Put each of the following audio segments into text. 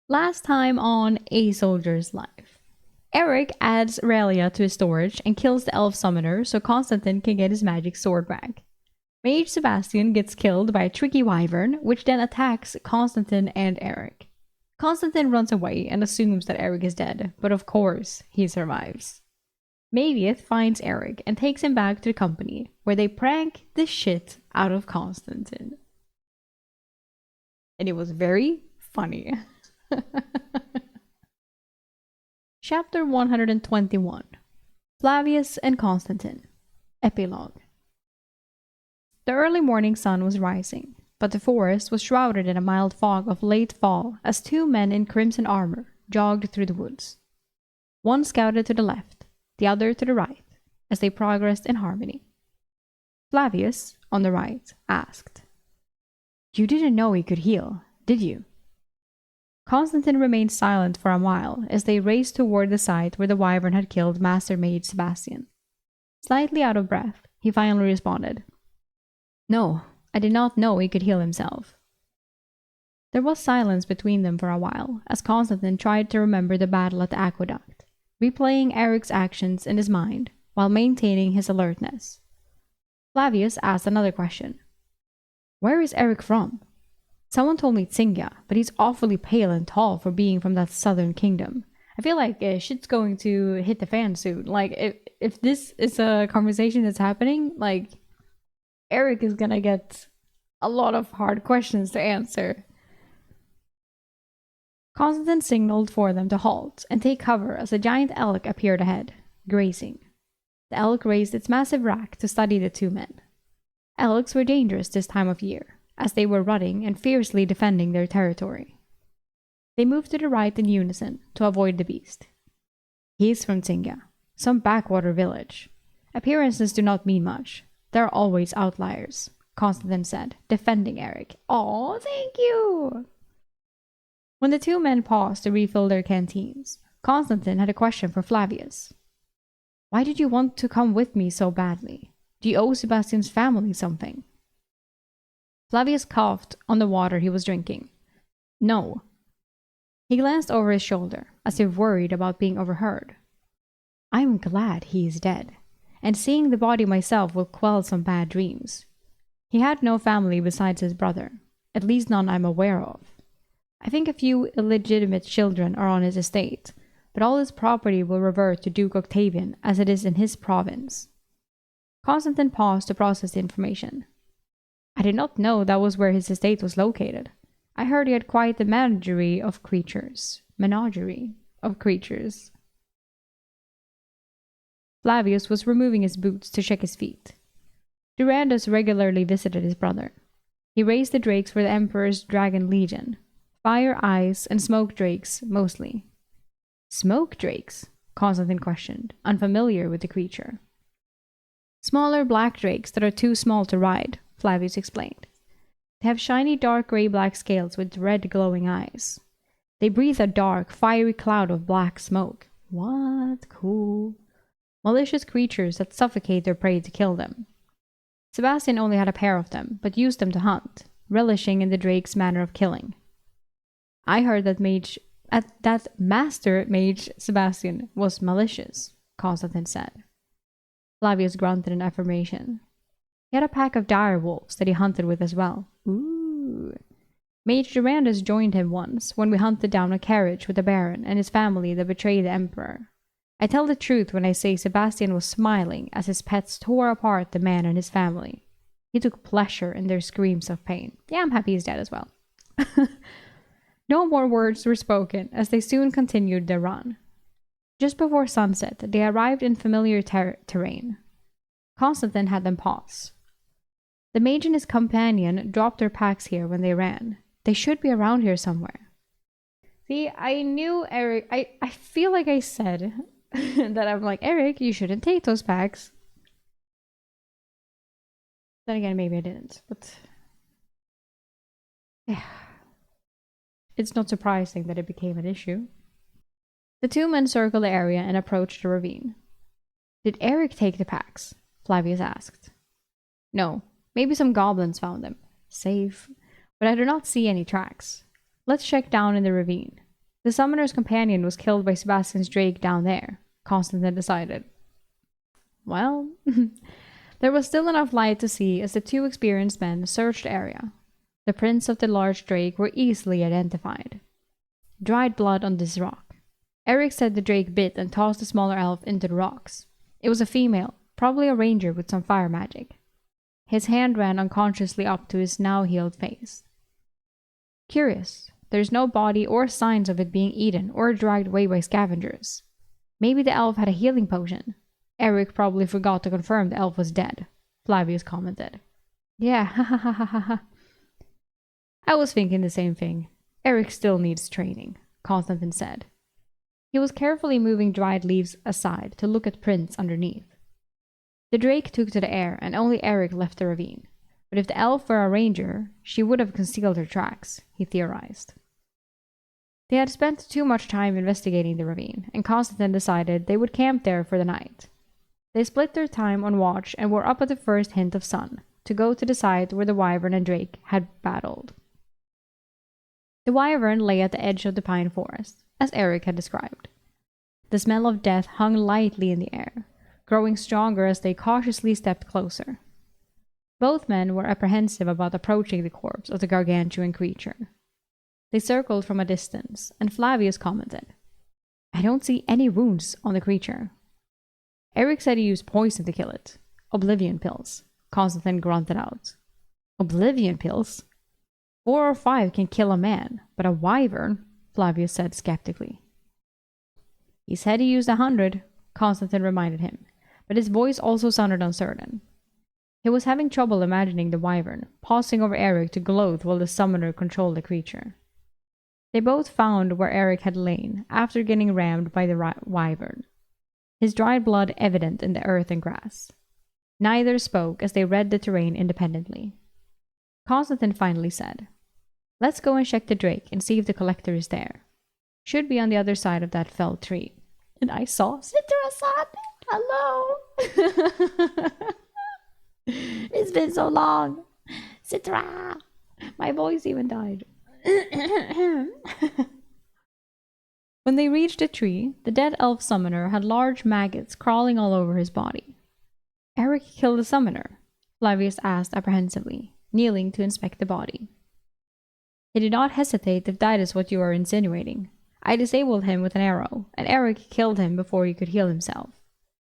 Last time on A Soldier's Life. Eric adds Relia to his storage and kills the elf summoner so Constantine can get his magic sword back. Mage Sebastian gets killed by a tricky wyvern, which then attacks Constantine and Eric. Constantine runs away and assumes that Eric is dead, but of course, he survives. Mavieth finds Eric and takes him back to the company, where they prank the shit out of Constantine. And it was very funny. Chapter 121 Flavius and Constantine. Epilogue. The early morning sun was rising, but the forest was shrouded in a mild fog of late fall as two men in crimson armor jogged through the woods. One scouted to the left, the other to the right, as they progressed in harmony. Flavius, on the right, asked, "You didn't know he could heal, did you?" Constantine remained silent for a while as they raced toward the site where the wyvern had killed Master Mage Sebastian. Slightly out of breath, he finally responded, "No, I did not know he could heal himself." There was silence between them for a while as Constantine tried to remember the battle at the aqueduct, replaying Eric's actions in his mind while maintaining his alertness. Flavius asked another question. "Where is Eric from? Someone told me Tsingia, but he's awfully pale and tall for being from that southern kingdom. I feel like shit's going to hit the fan soon. Like, if this is a conversation that's happening, like, Eric is gonna get a lot of hard questions to answer." Constantine signaled for them to halt and take cover as a giant elk appeared ahead, grazing. The elk raised its massive rack to study the two men. Elks were dangerous this time of year, as they were running and fiercely defending their territory. They moved to the right in unison to avoid the beast. "He's from Tsingia, some backwater village. Appearances do not mean much. There are always outliers," Constantine said, defending Eric. "Aw, thank you!" When the two men paused to refill their canteens, Constantine had a question for Flavius. "Why did you want to come with me so badly? Do you owe Sebastian's family something?" Flavius coughed on the water he was drinking. "No." He glanced over his shoulder, as if worried about being overheard. "I'm glad he is dead, and seeing the body myself will quell some bad dreams. He had no family besides his brother, at least none I'm aware of. I think a few illegitimate children are on his estate, but all his property will revert to Duke Octavian as it is in his province." Constantine paused to process the information. "I did not know that was where his estate was located. I heard he had quite a menagerie of creatures. Flavius was removing his boots to check his feet. Durandus regularly visited his brother. He raised the drakes for the Emperor's Dragon Legion. Fire, ice, and smoke drakes, mostly. "Smoke drakes?" Constantine questioned, unfamiliar with the creature. "Smaller black drakes that are too small to ride," Flavius explained. "They have shiny dark gray-black scales with red glowing eyes. They breathe a dark, fiery cloud of black smoke." What? Cool. "Malicious creatures that suffocate their prey to kill them. Sebastian only had a pair of them, but used them to hunt, relishing in the drake's manner of killing. I heard that Master Mage Sebastian was malicious," Constantine said. Flavius grunted in affirmation. He had a pack of dire wolves that he hunted with as well. Ooh. "Mage Durandus joined him once when we hunted down a carriage with the Baron and his family that betrayed the Emperor. I tell the truth when I say Sebastian was smiling as his pets tore apart the man and his family. He took pleasure in their screams of pain. Yeah, I'm happy he's dead as well." No more words were spoken as they soon continued their run. Just before sunset, they arrived in familiar terrain. Constantine had them pause. The mage and his companion dropped their packs here when they ran. They should be around here somewhere. See, I knew Eric. I feel like I said that I'm like, "Eric, you shouldn't take those packs." Then again, maybe I didn't, but yeah. It's not surprising that it became an issue. The two men circled the area and approached the ravine. "Did Eric take the packs?" Flavius asked. "No, maybe some goblins found them. Safe, but I do not see any tracks. Let's check down in the ravine." The summoner's companion was killed by Sebastian's drake down there, Constantine decided. Well, there was still enough light to see as the two experienced men searched the area. The prints of the large drake were easily identified. Dried blood on this rock. Eric said the drake bit and tossed the smaller elf into the rocks. It was a female, probably a ranger with some fire magic. His hand ran unconsciously up to his now healed face. Curious. There's no body or signs of it being eaten or dragged away by scavengers. Maybe the elf had a healing potion. Eric probably forgot to confirm the elf was dead, Flavius commented. Yeah, ha ha ha ha ha. I was thinking the same thing. Eric still needs training, Constantine said. He was carefully moving dried leaves aside to look at prints underneath. The drake took to the air and only Eric left the ravine. But if the elf were a ranger, she would have concealed her tracks, he theorized. They had spent too much time investigating the ravine, and Constantine decided they would camp there for the night. They split their time on watch and were up at the first hint of sun, to go to the site where the wyvern and drake had battled. The wyvern lay at the edge of the pine forest, as Eric had described. The smell of death hung lightly in the air, growing stronger as they cautiously stepped closer. Both men were apprehensive about approaching the corpse of the gargantuan creature. They circled from a distance, and Flavius commented, I don't see any wounds on the creature. Eric said he used poison to kill it. Oblivion pills. Constantine grunted out. Oblivion pills? 4 or 5 can kill a man, but a wyvern? Flavius said skeptically. He said he used 100, Constantine reminded him, but his voice also sounded uncertain. He was having trouble imagining the wyvern, pausing over Eric to gloat while the summoner controlled the creature. They both found where Eric had lain after getting rammed by the wyvern, his dried blood evident in the earth and grass. Neither spoke as they read the terrain independently. Constantine finally said, Let's go and check the drake and see if the collector is there. Should be on the other side of that felled tree. And I saw Citra-san! Hello! It's been so long. Citra! My voice even died. When they reached the tree, the dead elf summoner had large maggots crawling all over his body. Eric killed the summoner, Flavius asked apprehensively, kneeling to inspect the body. He did not hesitate if that is what you are insinuating. I disabled him with an arrow, and Eric killed him before he could heal himself.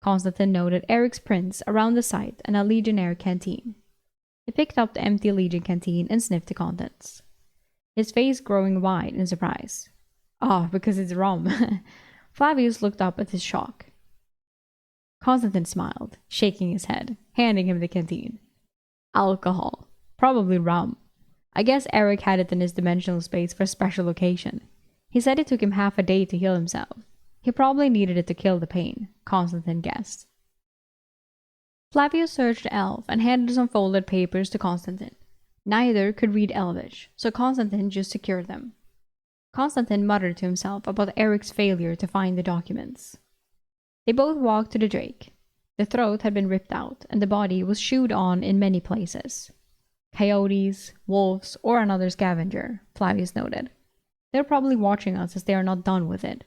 Constantine noted Eric's prints around the site and a Legionnaire canteen. He picked up the empty Legion canteen and sniffed the contents, his face growing wide in surprise. Because it's rum. Flavius looked up at his shock. Constantine smiled, shaking his head, handing him the canteen. Alcohol. Probably rum. I guess Eric had it in his dimensional space for a special occasion. He said it took him half a day to heal himself. He probably needed it to kill the pain, Constantine guessed. Flavius searched the elf and handed some folded papers to Constantine. Neither could read Elvish, so Constantine just secured them. Constantine muttered to himself about Eric's failure to find the documents. They both walked to the drake. The throat had been ripped out, and the body was chewed on in many places. Coyotes, wolves, or another scavenger, Flavius noted. They're probably watching us as they are not done with it.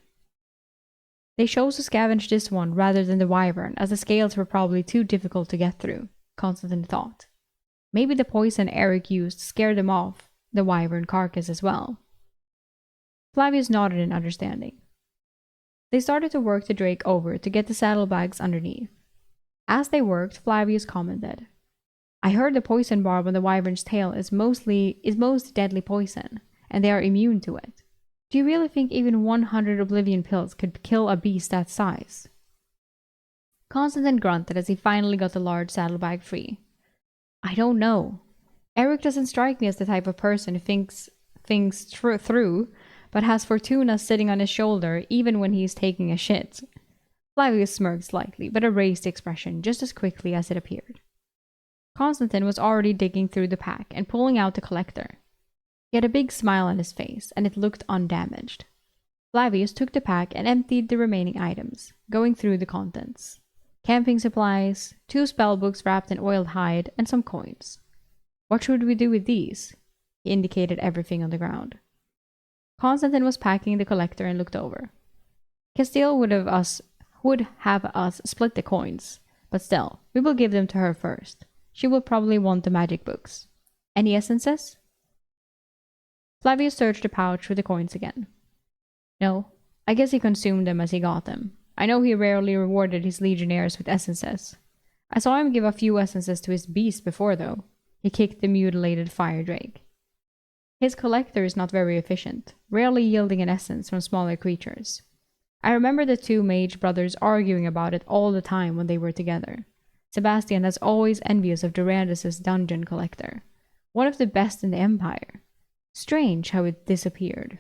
They chose to scavenge this one rather than the wyvern, as the scales were probably too difficult to get through, Constantine thought. Maybe the poison Eric used scared them off the wyvern carcass as well. Flavius nodded in understanding. They started to work the drake over to get the saddlebags underneath. As they worked, Flavius commented, I heard the poison barb on the wyvern's tail is most deadly poison, and they are immune to it. Do you really think even 100 oblivion pills could kill a beast that size? Constantine grunted as he finally got the large saddlebag free. I don't know. Eric doesn't strike me as the type of person who thinks things through, but has Fortuna sitting on his shoulder even when he is taking a shit. Flavius smirked slightly, but erased the expression just as quickly as it appeared. Constantine was already digging through the pack and pulling out the collector. He had a big smile on his face, and it looked undamaged. Flavius took the pack and emptied the remaining items, going through the contents. Camping supplies, 2 spellbooks wrapped in oiled hide, and some coins. What should we do with these? He indicated everything on the ground. Constantine was packing the collector and looked over. Castile would have us split the coins, but still, we will give them to her first. She will probably want the magic books. Any essences? Flavius searched the pouch for the coins again. No, I guess he consumed them as he got them. I know he rarely rewarded his legionnaires with essences. I saw him give a few essences to his beast before, though. He kicked the mutilated fire drake. His collector is not very efficient, rarely yielding an essence from smaller creatures. I remember the two mage brothers arguing about it all the time when they were together. Sebastian is always envious of Durandus's dungeon collector, one of the best in the Empire. Strange how it disappeared.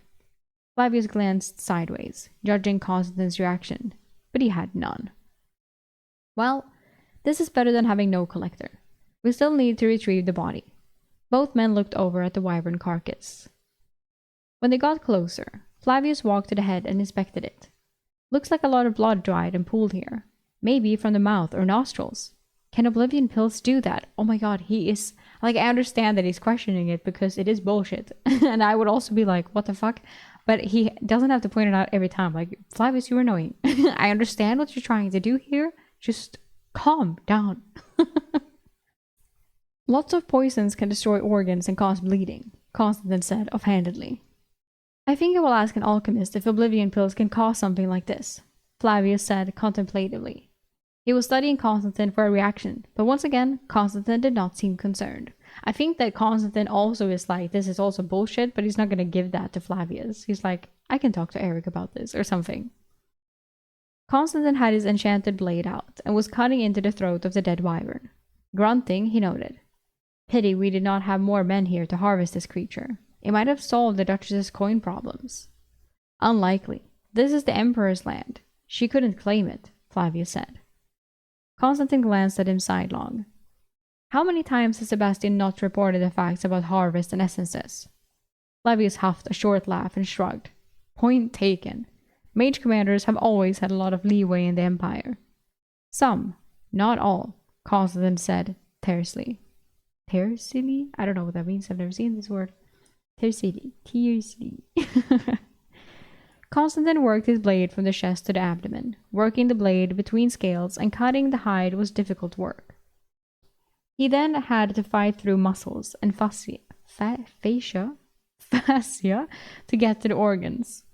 Flavius glanced sideways, judging Constantine's reaction, but he had none. Well, this is better than having no collector. We still need to retrieve the body. Both men looked over at the wyvern carcass. When they got closer, Flavius walked to the head and inspected it. Looks like a lot of blood dried and pooled here. Maybe from the mouth or nostrils. Can oblivion pills do that? Oh my god, he is... Like, I understand that he's questioning it because it is bullshit. And I would also be like, what the fuck? But he doesn't have to point it out every time. Like, Flavius, you're annoying. I understand what you're trying to do here. Just calm down. Lots of poisons can destroy organs and cause bleeding, Constantine said offhandedly. I think I will ask an alchemist if oblivion pills can cause something like this, Flavius said contemplatively. He was studying Constantine for a reaction, but once again, Constantine did not seem concerned. I think that Constantine also is like, this is also bullshit, but he's not going to give that to Flavius. He's like, I can talk to Eric about this, or something. Constantine had his enchanted blade out, and was cutting into the throat of the dead wyvern. Grunting, he noted, Pity we did not have more men here to harvest this creature. It might have solved the Duchess's coin problems. Unlikely. This is the Emperor's land. She couldn't claim it, Flavius said. Constantine glanced at him sidelong. How many times has Sebastian not reported the facts about harvest and essences? Flavius huffed a short laugh and shrugged. Point taken. Mage commanders have always had a lot of leeway in the Empire. Some, not all, Constantine said tersely. Tersely? I don't know what that means. I've never seen this word. Tersely. Tersely. Constantine worked his blade from the chest to the abdomen. Working the blade between scales and cutting the hide was difficult work. He then had to fight through muscles and fascia to get to the organs.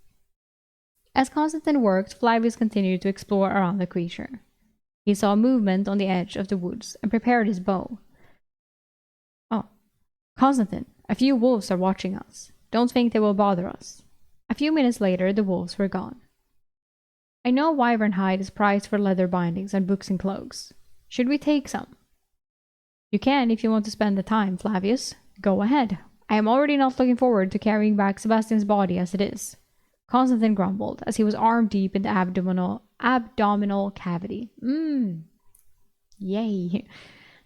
As Constantine worked, Flavius continued to explore around the creature. He saw movement on the edge of the woods and prepared his bow. Oh, Constantine, a few wolves are watching us. Don't think they will bother us. A few minutes later, the wolves were gone. I know wyvern hide is prized for leather bindings and books and cloaks. Should we take some? You can if you want to spend the time, Flavius. Go ahead. I am already not looking forward to carrying back Sebastian's body as it is. Constantine grumbled as he was arm deep in the abdominal cavity. Yay.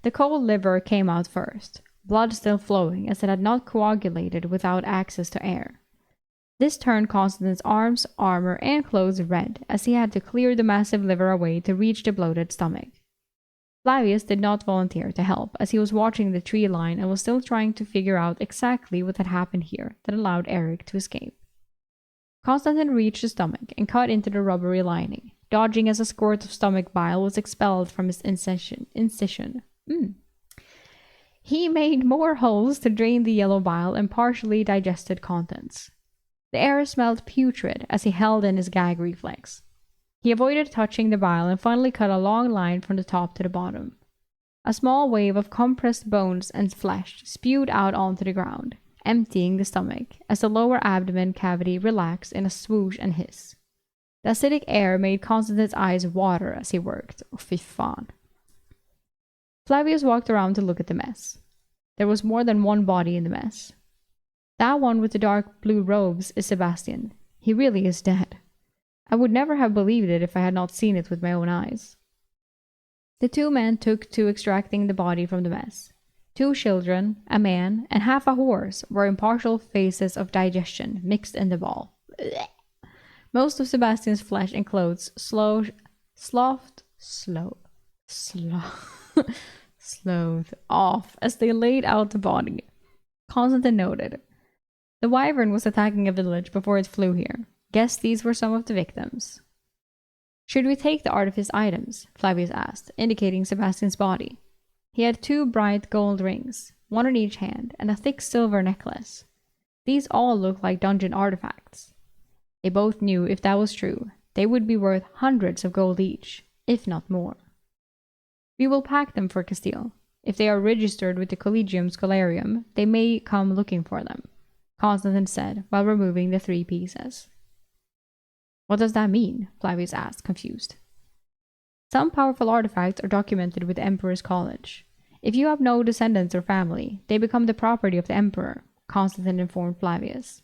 The cold liver came out first, blood still flowing as it had not coagulated without access to air. This turned Constantine's arms, armor, and clothes red as he had to clear the massive liver away to reach the bloated stomach. Flavius did not volunteer to help as he was watching the tree line and was still trying to figure out exactly what had happened here that allowed Eric to escape. Constantine reached the stomach and cut into the rubbery lining, dodging as a squirt of stomach bile was expelled from his incision. He made more holes to drain the yellow bile and partially digested contents. The air smelled putrid as he held in his gag reflex. He avoided touching the bile and finally cut a long line from the top to the bottom. A small wave of compressed bones and flesh spewed out onto the ground, emptying the stomach as the lower abdomen cavity relaxed in a swoosh and hiss. The acidic air made Constantine's eyes water as he worked. Oh, fy fan. Flavius walked around to look at the mess. There was more than one body in the mess. That one with the dark blue robes is Sebastian. He really is dead. I would never have believed it if I had not seen it with my own eyes. The two men took to extracting the body from the mess. 2 children, a man, and half a horse were in partial phases of digestion mixed in the ball. Blech. Most of Sebastian's flesh and clothes sloughed off as they laid out the body. Constantine noted. The wyvern was attacking a village before it flew here. Guess these were some of the victims. Should we take the artifice items? Flavius asked, indicating Sebastian's body. He had 2 bright gold rings, one on each hand, and a thick silver necklace. These all looked like dungeon artifacts. They both knew if that was true, they would be worth hundreds of gold each, if not more. We will pack them for Castile. If they are registered with the Collegium Scholarium, they may come looking for them, Constantine said while removing the 3 pieces. What does that mean? Flavius asked, confused. Some powerful artifacts are documented with the Emperor's College. If you have no descendants or family, they become the property of the Emperor, Constantine informed Flavius.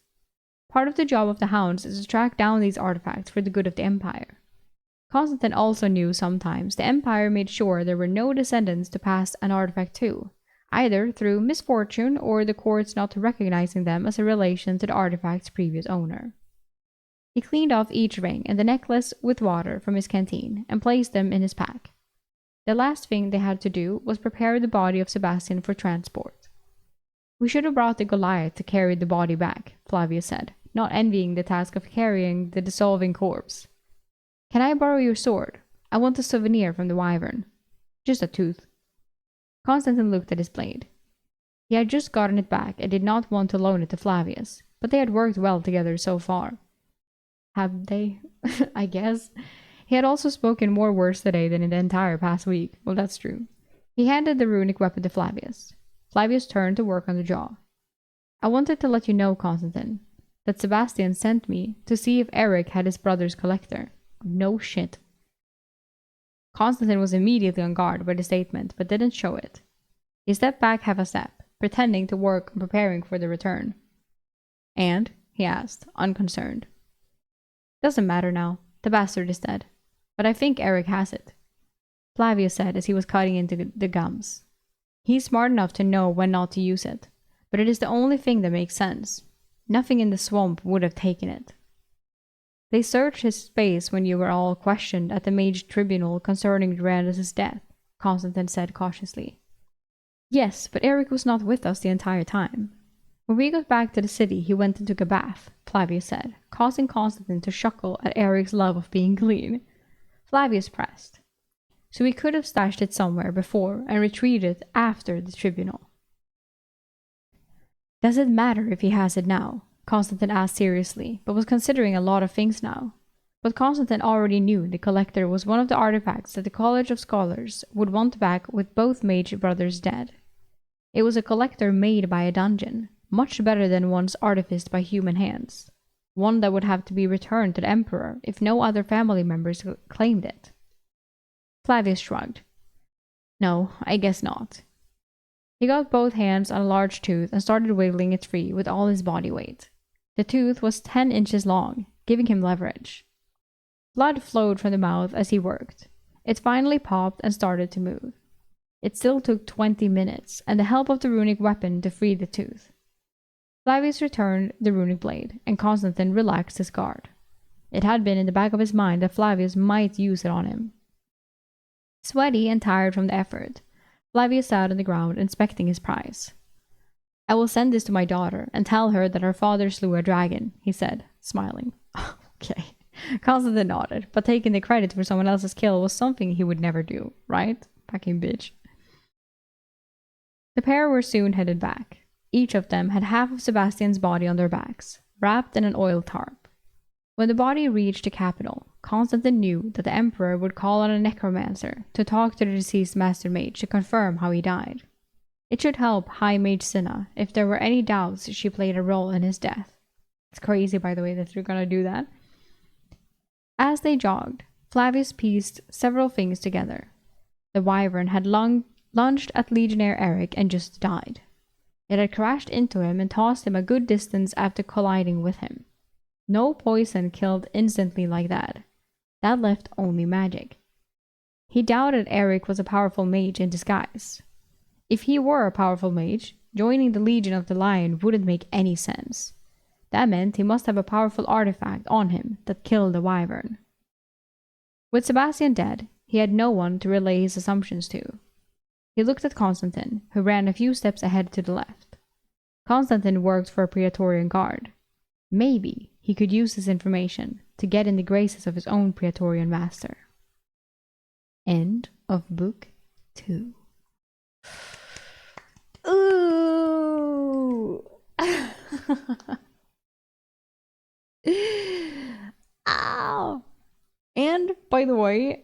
Part of the job of the hounds is to track down these artifacts for the good of the Empire. Constantine also knew sometimes the Empire made sure there were no descendants to pass an artifact to, either through misfortune or the courts not recognizing them as a relation to the artifact's previous owner. He cleaned off each ring and the necklace with water from his canteen and placed them in his pack. The last thing they had to do was prepare the body of Sebastian for transport. We should have brought the Goliath to carry the body back, Flavius said, not envying the task of carrying the dissolving corpse. Can I borrow your sword? I want a souvenir from the wyvern. Just a tooth. Constantine looked at his blade. He had just gotten it back and did not want to loan it to Flavius, but they had worked well together so far. Have they? I guess. He had also spoken more words today than in the entire past week. Well, that's true. He handed the runic weapon to Flavius. Flavius turned to work on the jaw. I wanted to let you know, Constantine, that Sebastian sent me to see if Eric had his brother's collector. No shit. Constantine was immediately on guard by the statement, but didn't show it. He stepped back half a step, pretending to work on preparing for the return. And? He asked, unconcerned. Doesn't matter now. The bastard is dead. But I think Eric has it, Flavius said as he was cutting into the gums. He's smart enough to know when not to use it, but it is the only thing that makes sense. Nothing in the swamp would have taken it. They searched his space when you were all questioned at the mage tribunal concerning Durandus' death, Constantine said cautiously. Yes, but Eric was not with us the entire time. When we got back to the city, he went and took a bath, Flavius said, causing Constantine to chuckle at Eric's love of being clean. Flavius pressed. So we could have stashed it somewhere before and retreated after the tribunal. Does it matter if he has it now? Constantine asked seriously, but was considering a lot of things now. But Constantine already knew the collector was one of the artifacts that the College of Scholars would want back with both mage brothers dead. It was a collector made by a dungeon, much better than one's artificed by human hands. One that would have to be returned to the Emperor if no other family members claimed it. Flavius shrugged. No, I guess not. He got both hands on a large tooth and started wiggling it free with all his body weight. The tooth was 10 inches long, giving him leverage. Blood flowed from the mouth as he worked. It finally popped and started to move. It still took 20 minutes, and the help of the runic weapon to free the tooth. Flavius returned the runic blade, and Constantine relaxed his guard. It had been in the back of his mind that Flavius might use it on him. Sweaty and tired from the effort, Flavius sat on the ground inspecting his prize. I will send this to my daughter and tell her that her father slew a dragon, he said, smiling. Okay. Constantine nodded, but taking the credit for someone else's kill was something he would never do, right? Fucking bitch. The pair were soon headed back. Each of them had half of Sebastian's body on their backs, wrapped in an oil tarp. When the body reached the capital, Constantine knew that the Emperor would call on a necromancer to talk to the deceased Master Mage to confirm how he died. It should help High Mage Cinna if there were any doubts she played a role in his death. It's crazy, by the way, that they're gonna do that. As they jogged, Flavius pieced several things together. The wyvern had lunged at Legionnaire Eric and just died. It had crashed into him and tossed him a good distance after colliding with him. No poison killed instantly like that. That left only magic. He doubted Eric was a powerful mage in disguise. If he were a powerful mage, joining the Legion of the Lion wouldn't make any sense. That meant he must have a powerful artifact on him that killed the wyvern. With Sebastian dead, he had no one to relay his assumptions to. He looked at Constantine, who ran a few steps ahead to the left. Constantine worked for a Praetorian guard. Maybe he could use this information to get in the graces of his own Praetorian master. End of book 2. Ooh! Ow! And, by the way,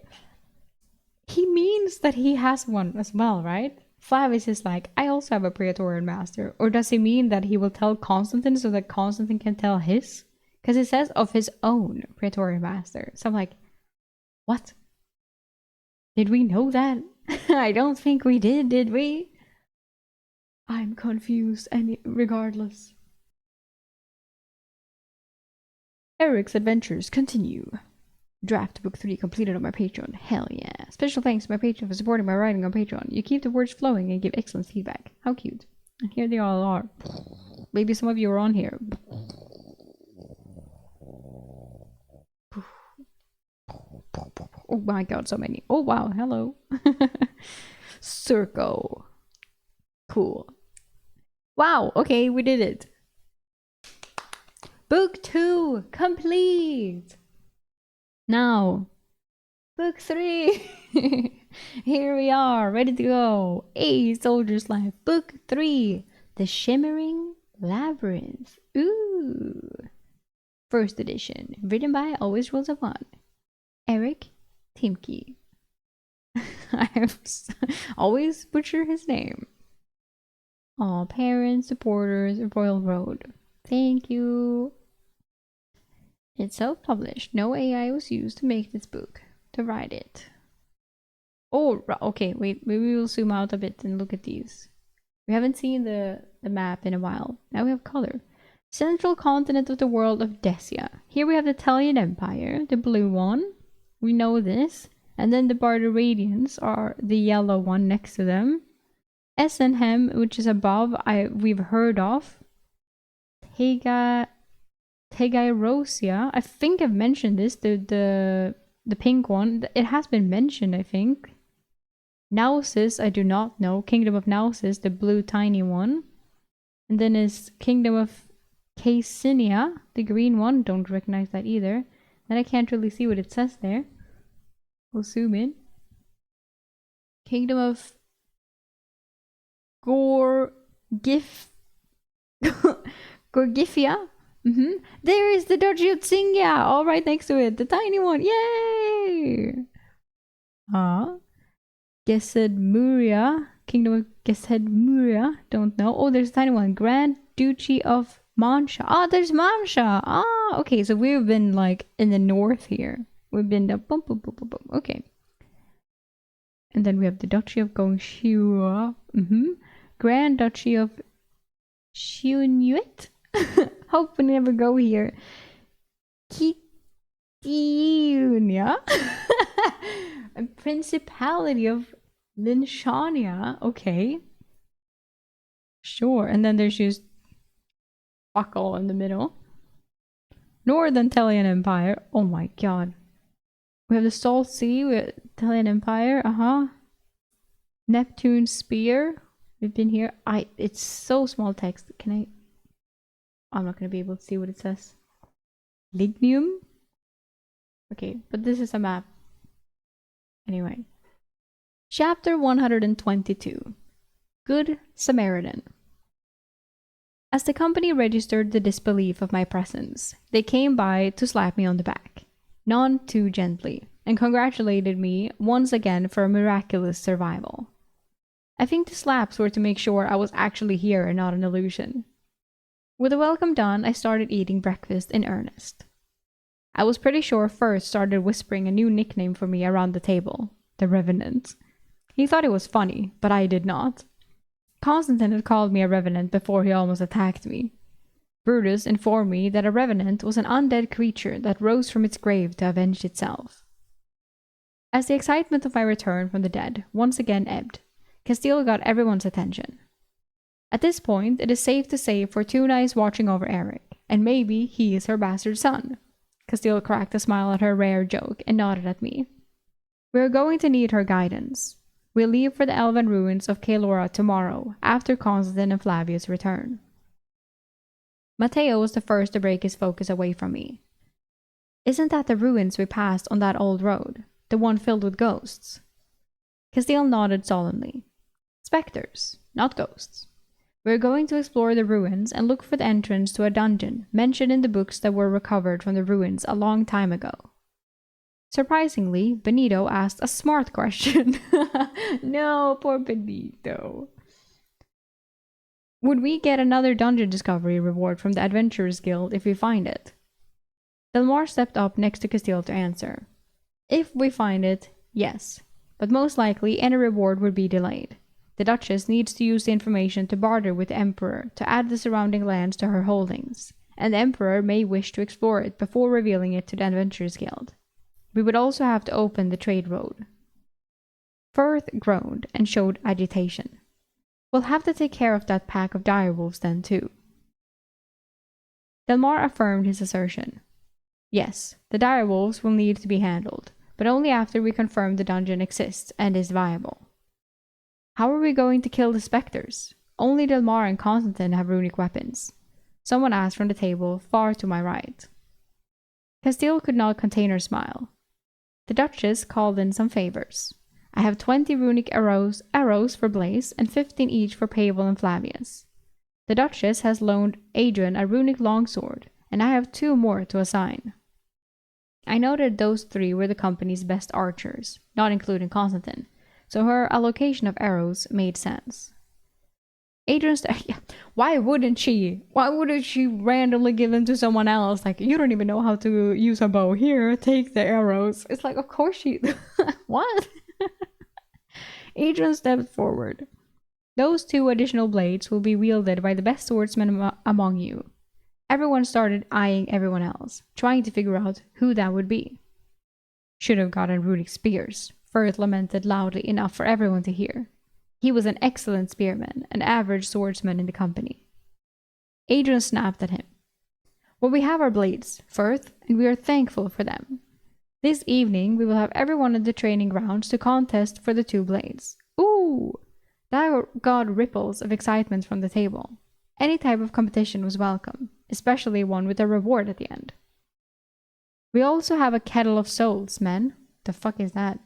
he means that he has one as well, right? Flavius is like, I also have a Praetorian master. Or does he mean that he will tell Constantine so that Constantine can tell his? Because it says of his own Praetorian master. So I'm like, what? Did we know that? I don't think we did we? I'm confused and regardless. Eric's adventures continue. Draft book 3 completed on my Patreon. Hell yeah. Special thanks to my Patreon for supporting my writing on Patreon. You keep the words flowing and give excellent feedback. How cute. And here they all are. Maybe some of you are on here. Oh my god, so many. Oh wow, hello. Circo. Cool. Wow, okay, we did it. Book 2 complete. Now, book 3. Here we are, ready to go. A Soldier's Life. Book 3. The Shimmering Labyrinth. Ooh. First edition. Written by AlwaysRollsAOne. Eric Timke. I have always butcher his name. All parents, supporters, Royal Road. Thank you. It's self-published. No AI was used to make this book, to write it. Oh, okay, wait, maybe we'll zoom out a bit and look at these. We haven't seen the map in a while. Now we have color. Central continent of the world of Desia. Here we have the Italian Empire, the blue one. We know this. And then the Barduradians are the yellow one next to them. Essenhem, which is above, we've heard of. Tegairosia. I think I've mentioned this. The pink one. It has been mentioned, I think. Nausis, I do not know. Kingdom of Nausis, the blue tiny one. And then is Kingdom of Caesinia, the green one. Don't recognize that either. And I can't really see what it says there. We'll zoom in. Kingdom of Gorgifia. There is the Duchy of Tsingia, all right next to it. The tiny one. Yay! Gesedmuria. Kingdom of Gesedmuria. Don't know. Oh, there's a tiny one. Grand Duchy of Mancha. Ah, there's Mancha. Ah, okay. So we've been like in the north here. We've been the boom, boom, boom, boom, boom. Okay. And then we have the Duchy of Gongxiu. Grand Duchy of Xiunyuit. Hope we never go here. Kitiunia. A Principality of Linshania. Okay. Sure. And then there's just Buckle in the middle. Northern Italian Empire. Oh my god. We have the Salt Sea with Italian Empire. Neptune's Spear. We've been here. It's so small text. Can I? I'm not going to be able to see what it says. Lignium? Okay, but this is a map. Anyway. Chapter 122. Good Samaritan. As the company registered the disbelief of my presence, they came by to slap me on the back. None too gently, and congratulated me once again for a miraculous survival. I think the slaps were to make sure I was actually here and not an illusion. With the welcome done, I started eating breakfast in earnest. I was pretty sure First started whispering a new nickname for me around the table, the Revenant. He thought it was funny, but I did not. Constantine had called me a Revenant before he almost attacked me. Brutus informed me that a Revenant was an undead creature that rose from its grave to avenge itself. As the excitement of my return from the dead once again ebbed, Castile got everyone's attention. At this point, it is safe to say Fortuna is watching over Eric, and maybe he is her bastard son. Castile cracked a smile at her rare joke and nodded at me. We are going to need her guidance. We'll leave for the elven ruins of Caelora tomorrow, after Constantine and Flavius return. Matteo was the first to break his focus away from me. Isn't that the ruins we passed on that old road? The one filled with ghosts? Castile nodded solemnly. Spectres, not ghosts. We're going to explore the ruins and look for the entrance to a dungeon mentioned in the books that were recovered from the ruins a long time ago. Surprisingly, Benito asked a smart question. No, poor Benito. Would we get another dungeon discovery reward from the Adventurers Guild if we find it? Delmar stepped up next to Castile to answer. If we find it, yes, but most likely any reward would be delayed. The Duchess needs to use the information to barter with the Emperor to add the surrounding lands to her holdings, and the Emperor may wish to explore it before revealing it to the Adventurers Guild. We would also have to open the trade road. Firth groaned and showed agitation. We'll have to take care of that pack of direwolves then too. Delmar affirmed his assertion. Yes, the direwolves will need to be handled, but only after we confirm the dungeon exists and is viable. How are we going to kill the specters? Only Delmar and Constantine have runic weapons. Someone asked from the table far to my right. Castile could not contain her smile. The Duchess called in some favors. I have 20 runic arrows for Blaze, and 15 each for Pavel and Flavius. The Duchess has loaned Adrian a runic longsword, and I have 2 more to assign. I noted those 3 were the company's best archers, not including Constantine, so her allocation of arrows made sense. Adrian's why wouldn't she randomly give them to someone else? Like, you don't even know how to use a bow. Here, take the arrows. It's like, of course she... What? Adrian stepped forward. Those 2 additional blades will be wielded by the best swordsmen among you. Everyone started eyeing everyone else, trying to figure out who that would be. Should have gotten runic spears, Firth lamented loudly enough for everyone to hear. He was an excellent spearman, an average swordsman in the company. Adrian snapped at him. Well, we have our blades, Firth, and we are thankful for them. This evening, we will have everyone in the training grounds to contest for the 2 blades. Ooh! That got ripples of excitement from the table. Any type of competition was welcome, especially one with a reward at the end. We also have a kettle of souls, men. The fuck is that?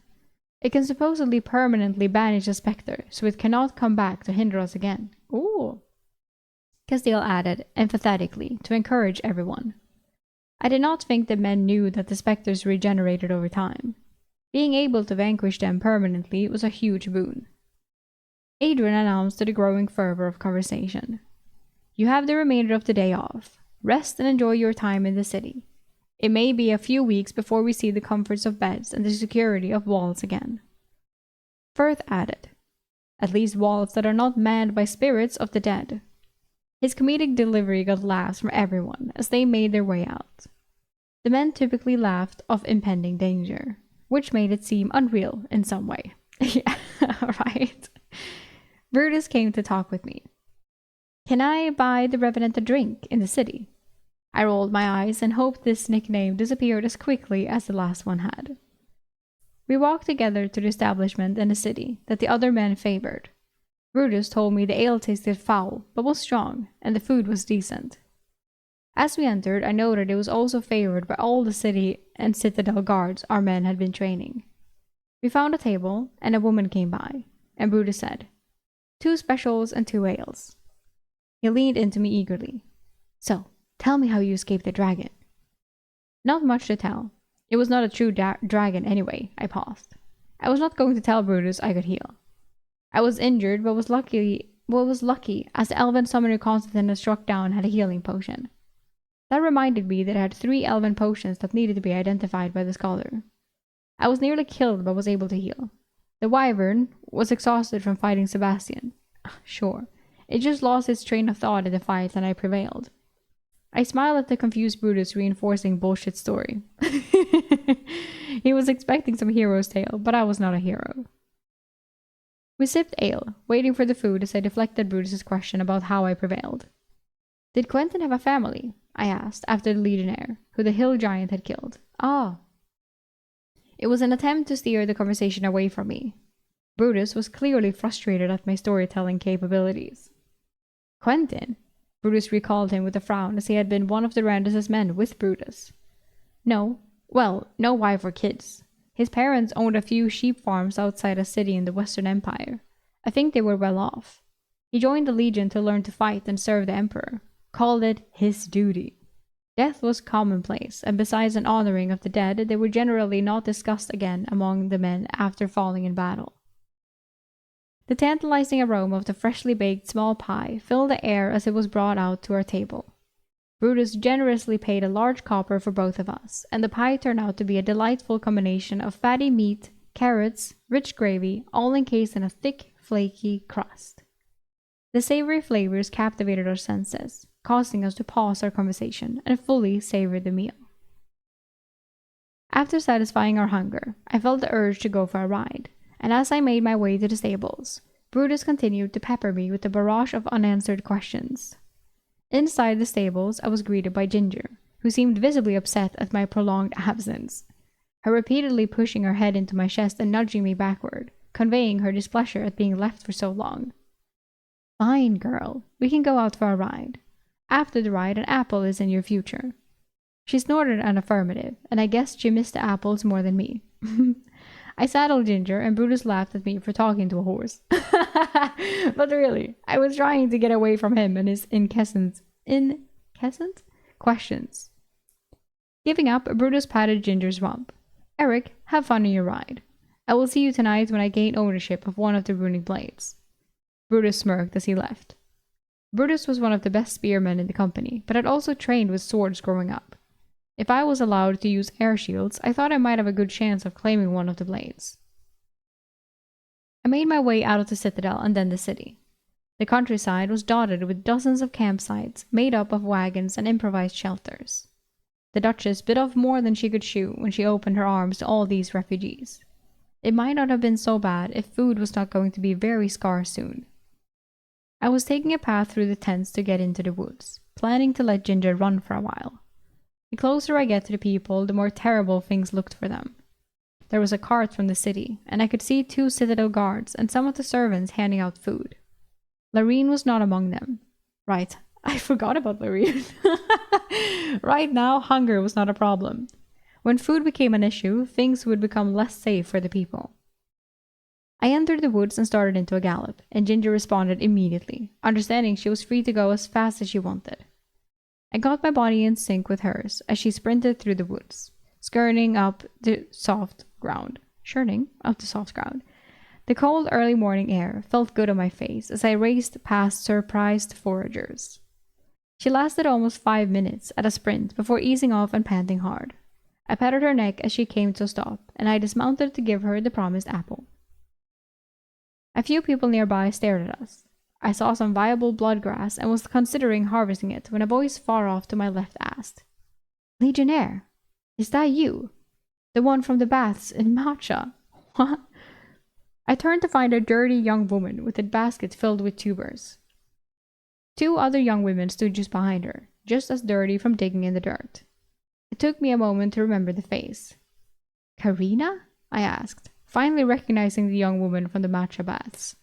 It can supposedly permanently banish a spectre, so it cannot come back to hinder us again. Ooh! Castile added, emphatically, to encourage everyone. I did not think the men knew that the specters regenerated over time. Being able to vanquish them permanently was a huge boon. Adrian announced to the growing fervor of conversation. You have the remainder of the day off. Rest and enjoy your time in the city. It may be a few weeks before we see the comforts of beds and the security of walls again. Firth added, at least walls that are not manned by spirits of the dead. His comedic delivery got laughs from everyone as they made their way out. The men typically laughed of impending danger, which made it seem unreal in some way. Yeah, right. Brutus came to talk with me. Can I buy the Revenant a drink in the city? I rolled my eyes and hoped this nickname disappeared as quickly as the last one had. We walked together to the establishment in the city that the other men favored. Brutus told me the ale tasted foul, but was strong, and the food was decent. As we entered, I noted it was also favored by all the city and citadel guards our men had been training. We found a table, and a woman came by, and Brutus said, 2 specials and 2 ales. He leaned into me eagerly. So, tell me how you escaped the dragon. Not much to tell. It was not a true dragon anyway, I paused. I was not going to tell Brutus I could heal. I was injured, but was lucky as the elven summoner Constantine had struck down had a healing potion. That reminded me that I had 3 elven potions that needed to be identified by the scholar. I was nearly killed but was able to heal. The wyvern was exhausted from fighting Sebastian. Sure, it just lost its train of thought in the fight and I prevailed. I smiled at the confused Brutus reinforcing bullshit story. He was expecting some hero's tale, but I was not a hero. We sipped ale, waiting for the food as I deflected Brutus's question about how I prevailed. Did Quentin have a family? I asked, after the legionnaire, who the hill giant had killed. Ah. It was an attempt to steer the conversation away from me. Brutus was clearly frustrated at my storytelling capabilities. Quentin? Brutus recalled him with a frown, as he had been one of Durandus's men with Brutus. No. Well, no wife or kids. His parents owned a few sheep farms outside a city in the Western Empire. I think they were well off. He joined the Legion to learn to fight and serve the Emperor. Called it his duty. Death was commonplace, and besides an honoring of the dead, they were generally not discussed again among the men after falling in battle. The tantalizing aroma of the freshly baked small pie filled the air as it was brought out to our table. Brutus generously paid a large copper for both of us, and the pie turned out to be a delightful combination of fatty meat, carrots, rich gravy, all encased in a thick, flaky crust. The savory flavors captivated our senses, causing us to pause our conversation and fully savor the meal. After satisfying our hunger, I felt the urge to go for a ride, and as I made my way to the stables, Brutus continued to pepper me with a barrage of unanswered questions. Inside the stables, I was greeted by Ginger, who seemed visibly upset at my prolonged absence, her repeatedly pushing her head into my chest and nudging me backward, conveying her displeasure at being left for so long. Fine, girl, we can go out for a ride. After the ride, an apple is in your future. She snorted an affirmative, and I guessed she missed the apples more than me. I saddled Ginger, and Brutus laughed at me for talking to a horse. But really, I was trying to get away from him and his incessant questions. Giving up, Brutus patted Ginger's rump. Eric, have fun in your ride. I will see you tonight when I gain ownership of one of the runic blades. Brutus smirked as he left. Brutus was one of the best spearmen in the company, but had also trained with swords growing up. If I was allowed to use air shields, I thought I might have a good chance of claiming one of the blades. I made my way out of the citadel and then the city. The countryside was dotted with dozens of campsites made up of wagons and improvised shelters. The Duchess bit off more than she could chew when she opened her arms to all these refugees. It might not have been so bad if food was not going to be very scarce soon. I was taking a path through the tents to get into the woods, planning to let Ginger run for a while. The closer I get to the people, the more terrible things looked for them. There was a cart from the city, and I could see 2 citadel guards and some of the servants handing out food. Larine was not among them. Right, I forgot about Larine. Right now, hunger was not a problem. When food became an issue, things would become less safe for the people. I entered the woods and started into a gallop, and Ginger responded immediately, understanding she was free to go as fast as she wanted. I got my body in sync with hers as she sprinted through the woods, skirting up the soft ground. The cold early morning air felt good on my face as I raced past surprised foragers. She lasted almost 5 minutes at a sprint before easing off and panting hard. I patted her neck as she came to a stop, and I dismounted to give her the promised apple. A few people nearby stared at us. I saw some viable bloodgrass and was considering harvesting it when a voice far off to my left asked, "Legionnaire, is that you? The one from the baths in Matcha?" What? I turned to find a dirty young woman with a basket filled with tubers. 2 other young women stood just behind her, just as dirty from digging in the dirt. It took me a moment to remember the face. "Karina?" I asked, finally recognizing the young woman from the matcha baths.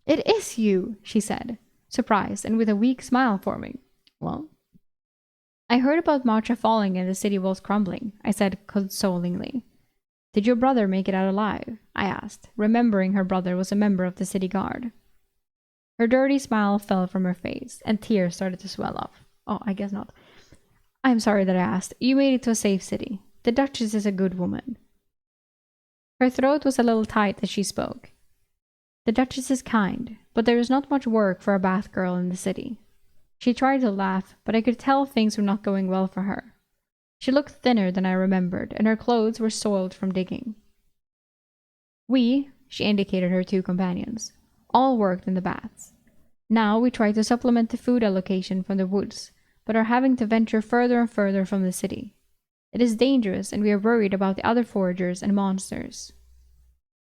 "It is you," she said, surprised and with a weak smile forming. "Well, I heard about matcha falling and the city walls crumbling," I said consolingly. "Did your brother make it out alive?" I asked, remembering her brother was a member of the city guard. Her dirty smile fell from her face, and tears started to swell up. "Oh, I guess not. I'm sorry that I asked. You made it to a safe city. The Duchess is a good woman." Her throat was a little tight as she spoke. "The Duchess is kind, but there is not much work for a bath girl in the city." She tried to laugh, but I could tell things were not going well for her. She looked thinner than I remembered, and her clothes were soiled from digging. "We," she indicated her 2 companions, "all worked in the baths. Now we try to supplement the food allocation from the woods, but are having to venture further and further from the city. It is dangerous, and we are worried about the other foragers and monsters."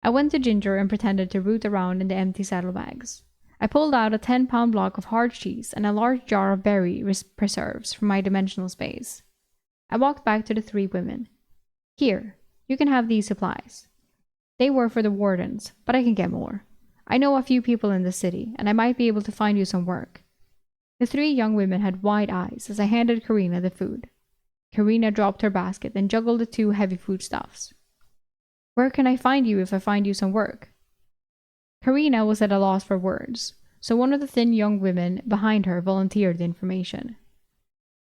I went to Ginger and pretended to root around in the empty saddlebags. I pulled out a 10-pound block of hard cheese and a large jar of berry preserves from my dimensional space. I walked back to the 3 women. "Here, you can have these supplies. They were for the wardens, but I can get more. I know a few people in the city, and I might be able to find you some work. The three young women had wide eyes as I handed Karina the food. Karina dropped her basket and juggled the two heavy foodstuffs. Where can I find you if I find you some work? Karina was at a loss for words, so one of the thin young women behind her volunteered the information.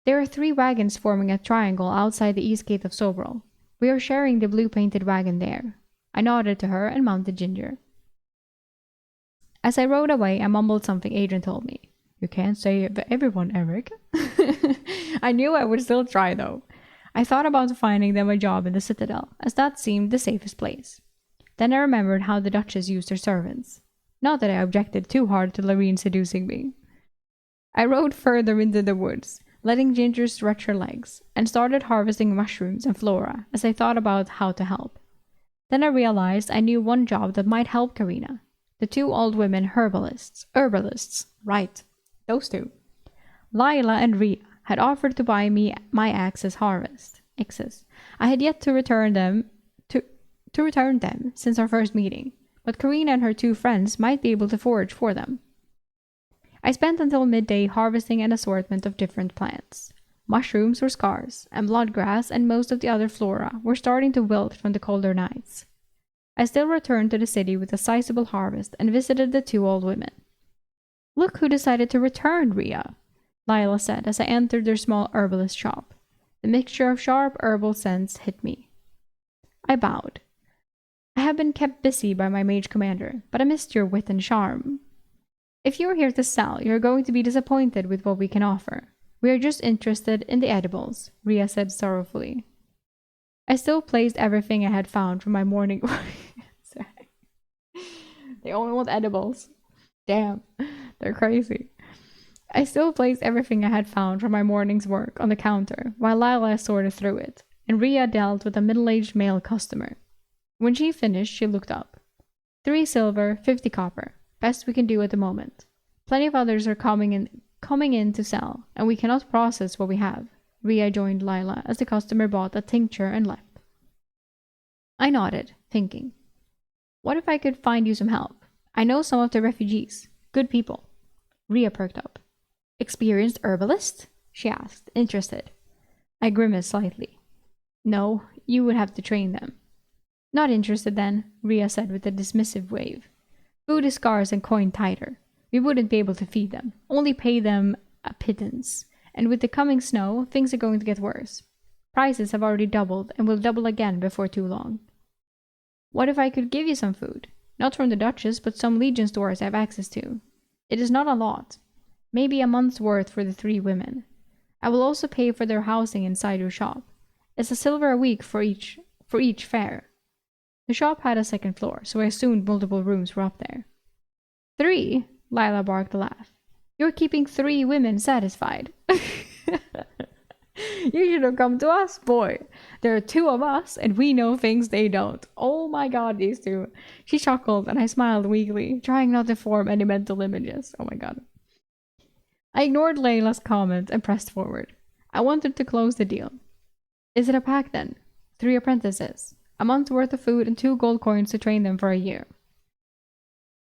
There are 3 wagons forming a triangle outside the east gate of Sobrel. We are sharing the blue-painted wagon there. I nodded to her and mounted Ginger. As I rode away, I mumbled something Adrian told me. You can't say it to everyone, Eric. I knew I would still try, though. I thought about finding them a job in the Citadel, as that seemed the safest place. Then I remembered how the Duchess used her servants. Not that I objected too hard to Lorene seducing me. I rode further into the woods, letting Ginger stretch her legs, and started harvesting mushrooms and flora as I thought about how to help. Then I realized I knew one job that might help Karina. The 2 old women herbalists, right, those 2. Lila and Rhea had offered to buy me my axes harvest. I had yet to return them since our first meeting, but Karina and her 2 friends might be able to forage for them. I spent until midday harvesting an assortment of different plants. Mushrooms were scarce, and bloodgrass and most of the other flora were starting to wilt from the colder nights. I still returned to the city with a sizable harvest and visited the 2 old women. Look who decided to return, Rhea, Lila said as I entered their small herbalist shop. The mixture of sharp herbal scents hit me. I bowed. I have been kept busy by my mage commander, but I missed your wit and charm. If you are here to sell, you are going to be disappointed with what we can offer. We are just interested in the edibles, Rhea said sorrowfully. I still placed everything I had found from my morning work. They only want edibles. Damn, they're crazy. I still placed everything I had found from my morning's work on the counter while Lila sorted through it, and Rhea dealt with a middle-aged male customer. When she finished, she looked up. 3 silver, 50 copper. Best we can do at the moment. Plenty of others are coming in to sell, and we cannot process what we have. Rhea joined Lila as the customer bought a tincture and left. I nodded, thinking. What if I could find you some help? I know some of the refugees. Good people. Rhea perked up. Experienced herbalist? She asked, interested. I grimaced slightly. No, you would have to train them. Not interested then, Rhea said with a dismissive wave. Food is scarce and coin tighter. We wouldn't be able to feed them, only pay them a pittance. And with the coming snow, things are going to get worse. Prices have already doubled and will double again before too long. What if I could give you some food? Not from the Duchess, but some Legion stores I have access to. It is not a lot. Maybe a month's worth for the 3 women. I will also pay for their housing inside your shop. It's a silver a week for each fare. The shop had a 2nd floor, so I assumed multiple rooms were up there. 3? Lila barked a laugh. You're keeping 3 women satisfied. You should have come to us, boy. There are 2 of us, and we know things they don't. Oh my god, these 2. She chuckled, and I smiled weakly, trying not to form any mental images. Oh my god. I ignored Layla's comment and pressed forward. I wanted to close the deal. Is it a pack then? 3 apprentices. A month's worth of food and 2 gold coins to train them for a year.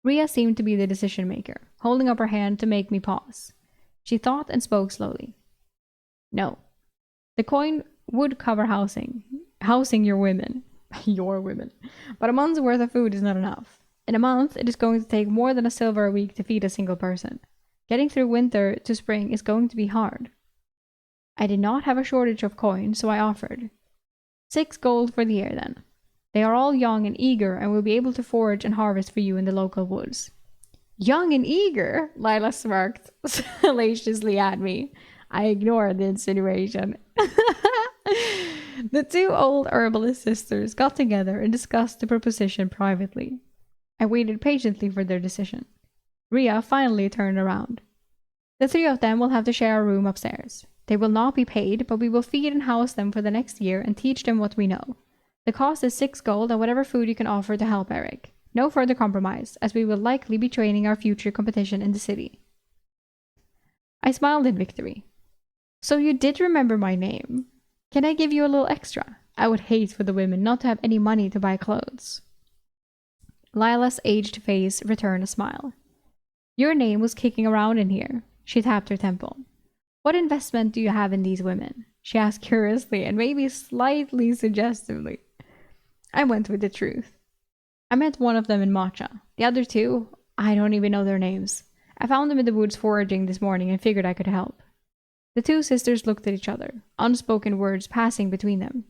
Rhea seemed to be the decision maker, holding up her hand to make me pause. She thought and spoke slowly. No. The coin would cover housing your women. Your women. But a month's worth of food is not enough. In a month, it is going to take more than a silver a week to feed a single person. Getting through winter to spring is going to be hard. I did not have a shortage of coins, so I offered. 6 gold for the year, then. They are all young and eager and will be able to forage and harvest for you in the local woods. Young and eager? Lila smirked salaciously at me. I ignored the insinuation. The 2 old herbalist sisters got together and discussed the proposition privately. I waited patiently for their decision. Rhea finally turned around. The 3 of them will have to share a room upstairs. They will not be paid, but we will feed and house them for the next year and teach them what we know. The cost is 6 gold and whatever food you can offer to help Eric. No further compromise, as we will likely be training our future competition in the city. I smiled in victory. So you did remember my name. Can I give you a little extra? I would hate for the women not to have any money to buy clothes. Lila's aged face returned a smile. Your name was kicking around in here. She tapped her temple. What investment do you have in these women? She asked curiously and maybe slightly suggestively. I went with the truth. I met one of them in matcha. The other two, I don't even know their names. I found them in the woods foraging this morning and figured I could help. The two sisters looked at each other, unspoken words passing between them.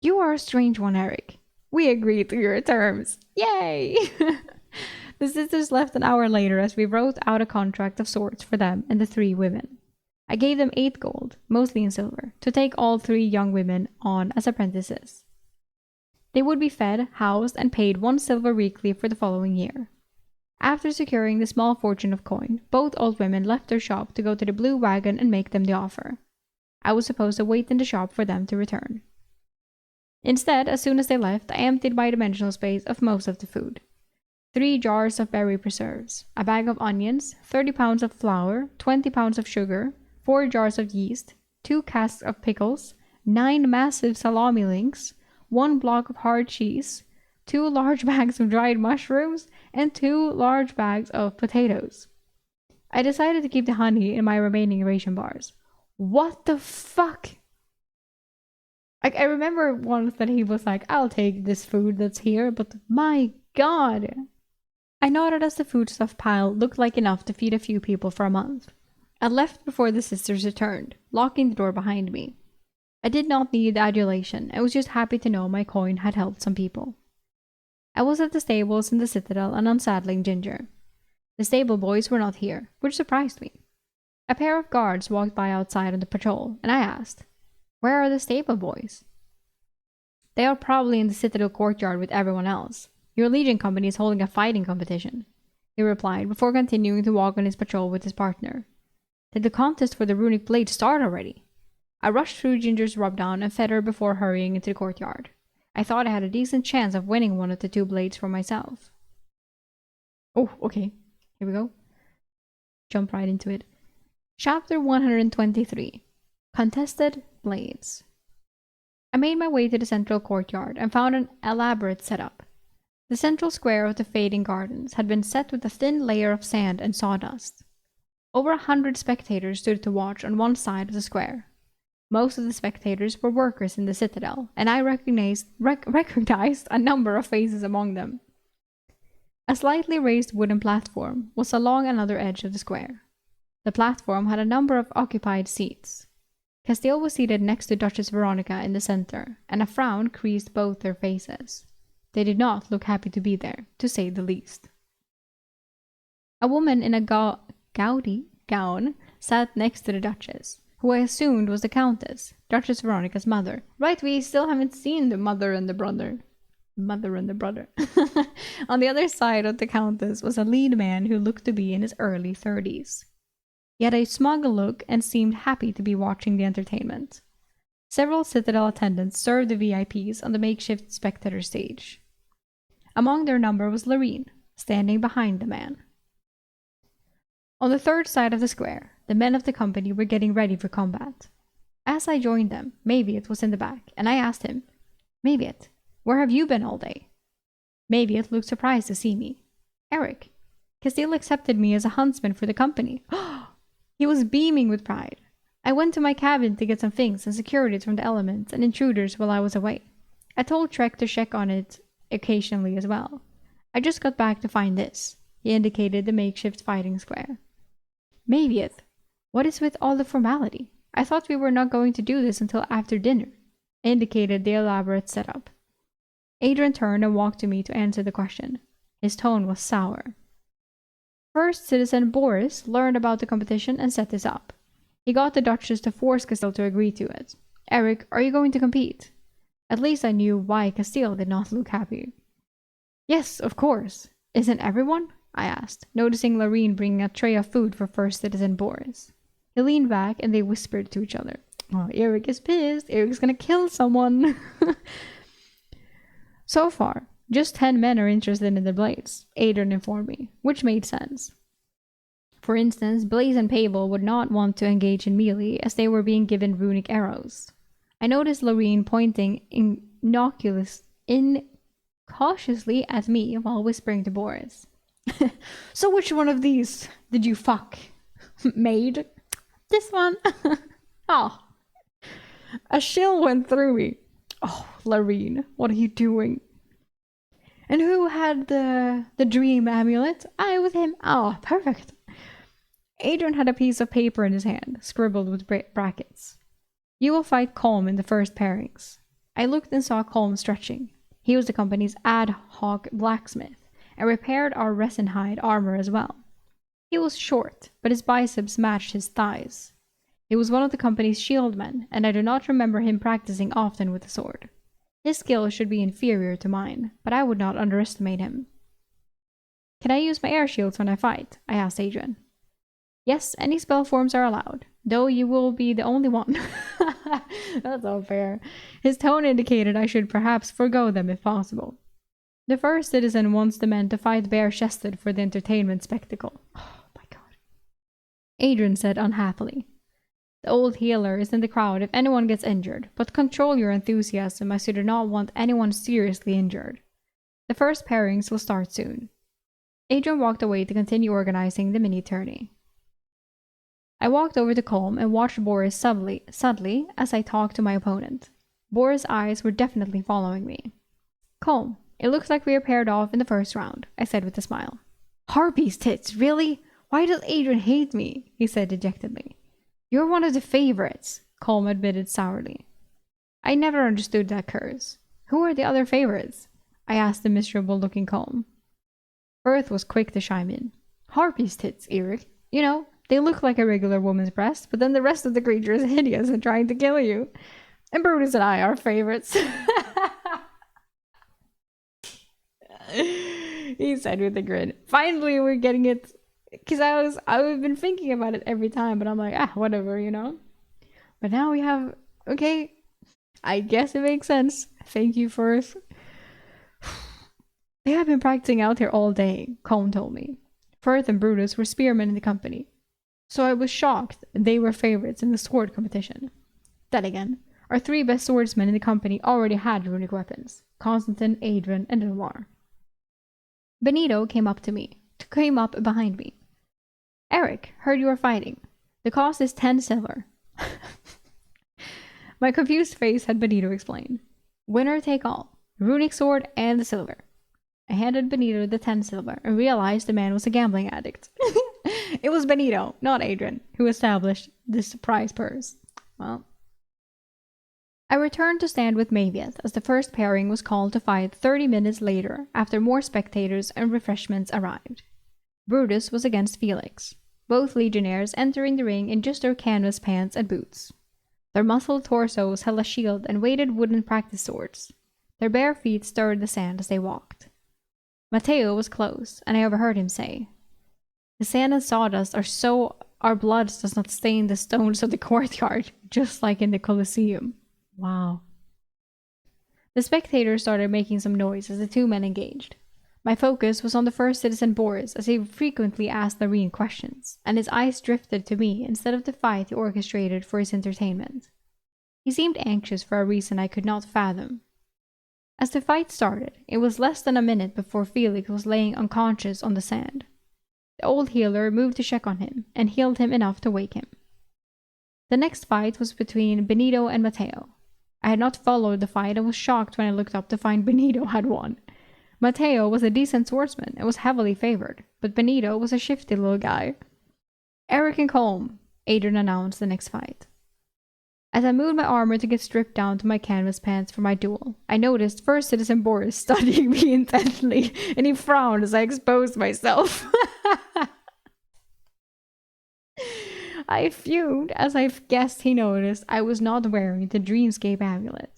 You are a strange one, Eric. We agreed to your terms. Yay! The sisters left an hour later as we wrote out a contract of sorts for them and the 3 women. I gave them 8 gold, mostly in silver, to take all 3 young women on as apprentices. They would be fed, housed, and paid 1 silver weekly for the following year. After securing the small fortune of coin, both old women left their shop to go to the blue wagon and make them the offer. I was supposed to wait in the shop for them to return. Instead, as soon as they left, I emptied my dimensional space of most of the food. 3 jars of berry preserves, a bag of onions, 30 pounds of flour, 20 pounds of sugar, 4 jars of yeast, 2 casks of pickles, 9 massive salami links, 1 block of hard cheese, 2 large bags of dried mushrooms, and 2 large bags of potatoes. I decided to keep the honey in my remaining ration bars. What the fuck? I remember once that he was like, I'll take this food that's here, but my god. I nodded as the foodstuff pile looked like enough to feed a few people for a month. I left before the sisters returned, locking the door behind me. I did not need the adulation. I was just happy to know my coin had helped some people. I was at the stables in the citadel and unsaddling Ginger. The stable boys were not here, which surprised me. A pair of guards walked by outside on the patrol, and I asked, Where are the stable boys? They are probably in the citadel courtyard with everyone else. Your Legion company is holding a fighting competition, he replied before continuing to walk on his patrol with his partner. Did the contest for the runic blade start already? I rushed through Ginger's rubdown and fed her before hurrying into the courtyard. I thought I had a decent chance of winning one of the 2 blades for myself. Oh, okay. Here we go. Jump right into it. Chapter 123. Contested Blades. I made my way to the central courtyard and found an elaborate setup. The central square of the fading gardens had been set with a thin layer of sand and sawdust. Over 100 spectators stood to watch on one side of the square. Most of the spectators were workers in the citadel, and I recognized a number of faces among them. A slightly raised wooden platform was along another edge of the square. The platform had a number of occupied seats. Castile was seated next to Duchess Veronica in the center, and a frown creased both their faces. They did not look happy to be there, to say the least. A woman in a gaudy gown sat next to the Duchess, who I assumed was the Countess, Duchess Veronica's mother. Right, we still haven't seen the mother and the brother. On the other side of the Countess was a lead man who looked to be in his early 30s. He had a smug look and seemed happy to be watching the entertainment. Several Citadel attendants served the VIPs on the makeshift spectator stage. Among their number was Lorene, standing behind the man. On the third side of the square, the men of the company were getting ready for combat. As I joined them, Maviet was in the back, and I asked him, Maviet, where have you been all day? Maviet looked surprised to see me. Eric, Castile accepted me as a huntsman for the company. He was beaming with pride. I went to my cabin to get some things and securities from the elements and intruders while I was away. I told Trek to check on it occasionally as well. I just got back to find this. He indicated the makeshift fighting square. Maviet, what is with all the formality? I thought we were not going to do this until after dinner. I indicated the elaborate setup. Adrian turned and walked to me to answer the question. His tone was sour. First Citizen Boris learned about the competition and set this up. He got the Duchess to force Castile to agree to it. Eric, are you going to compete? At least I knew why Castile did not look happy. Yes, of course. Isn't everyone? I asked, noticing Lorene bringing a tray of food for First Citizen Boris. He leaned back and they whispered to each other. Oh, Eric is pissed. Eric's gonna kill someone. So far, just 10 men are interested in the blades, Adrian informed me, which made sense. For instance, Blaze and Pable would not want to engage in melee as they were being given runic arrows. I noticed Lorene pointing incautiously at me while whispering to Boris. So which one of these did you fuck? Maid. This one. Oh. A chill went through me. Oh, Loreen, what are you doing? And who had the dream amulet? I with him. Oh, perfect. Adrian had a piece of paper in his hand, scribbled with brackets. You will fight Colm in the first pairings. I looked and saw Colm stretching. He was the company's ad hoc blacksmith, and repaired our resin hide armor as well. He was short, but his biceps matched his thighs. He was one of the company's shieldmen, and I do not remember him practicing often with the sword. His skill should be inferior to mine, but I would not underestimate him. Can I use my air shields when I fight? I asked Adrian. Yes, any spell forms are allowed, though you will be the only one. That's unfair. His tone indicated I should perhaps forgo them if possible. The first citizen wants the men to fight bare-chested for the entertainment spectacle. Oh my god. Adrian said unhappily. The old healer is in the crowd if anyone gets injured, but control your enthusiasm as you do not want anyone seriously injured. The first pairings will start soon. Adrian walked away to continue organizing the mini-tourney. I walked over to Colm and watched Boris subtly as I talked to my opponent. Boris' eyes were definitely following me. Colm, it looks like we are paired off in the first round, I said with a smile. Harpy's tits, really? Why does Adrian hate me? He said dejectedly. You're one of the favorites, Colm admitted sourly. I never understood that curse. Who are the other favorites? I asked the miserable-looking Colm. Firth was quick to chime in. Harpy's tits, Eric. You know, they look like a regular woman's breast, but then the rest of the creature is hideous and trying to kill you. And Brutus and I are favorites. He said with a grin. Finally, we're getting it. Because I've been thinking about it every time, but I'm like, whatever, you know? But now we have, okay, I guess it makes sense. Thank you, Firth. They have been practicing out here all day, Colm told me. Firth and Brutus were spearmen in the company. So I was shocked they were favorites in the sword competition. Then again, our three best swordsmen in the company already had runic weapons. Constantine, Adrian, and Delmar. Benito came up behind me. Eric, heard you were fighting. The cost is 10 silver. My confused face had Benito explain. Winner take all. Runic sword and the silver. I handed Benito the 10 silver and realized the man was a gambling addict. It was Benito, not Adrian, who established this prize purse. Well, I returned to stand with Mavieth as the first pairing was called to fight 30 minutes later after more spectators and refreshments arrived. Brutus was against Felix, both legionnaires entering the ring in just their canvas pants and boots. Their muscled torsos held a shield and weighted wooden practice swords. Their bare feet stirred the sand as they walked. Matteo was close, and I overheard him say, The sand and sawdust are so our blood does not stain the stones of the courtyard, just like in the Colosseum. Wow. The spectators started making some noise as the two men engaged. My focus was on the first citizen Boris as he frequently asked Loreen questions, and his eyes drifted to me instead of the fight he orchestrated for his entertainment. He seemed anxious for a reason I could not fathom. As the fight started, it was less than a minute before Felix was laying unconscious on the sand. The old healer moved to check on him, and healed him enough to wake him. The next fight was between Benito and Matteo. I had not followed the fight and was shocked when I looked up to find Benito had won. Matteo was a decent swordsman and was heavily favored, but Benito was a shifty little guy. Eric and Colm, Adrian announced the next fight. As I moved my armor to get stripped down to my canvas pants for my duel, I noticed First Citizen Boris studying me intently, and he frowned as I exposed myself. I fumed as I guessed he noticed I was not wearing the Dreamscape amulet.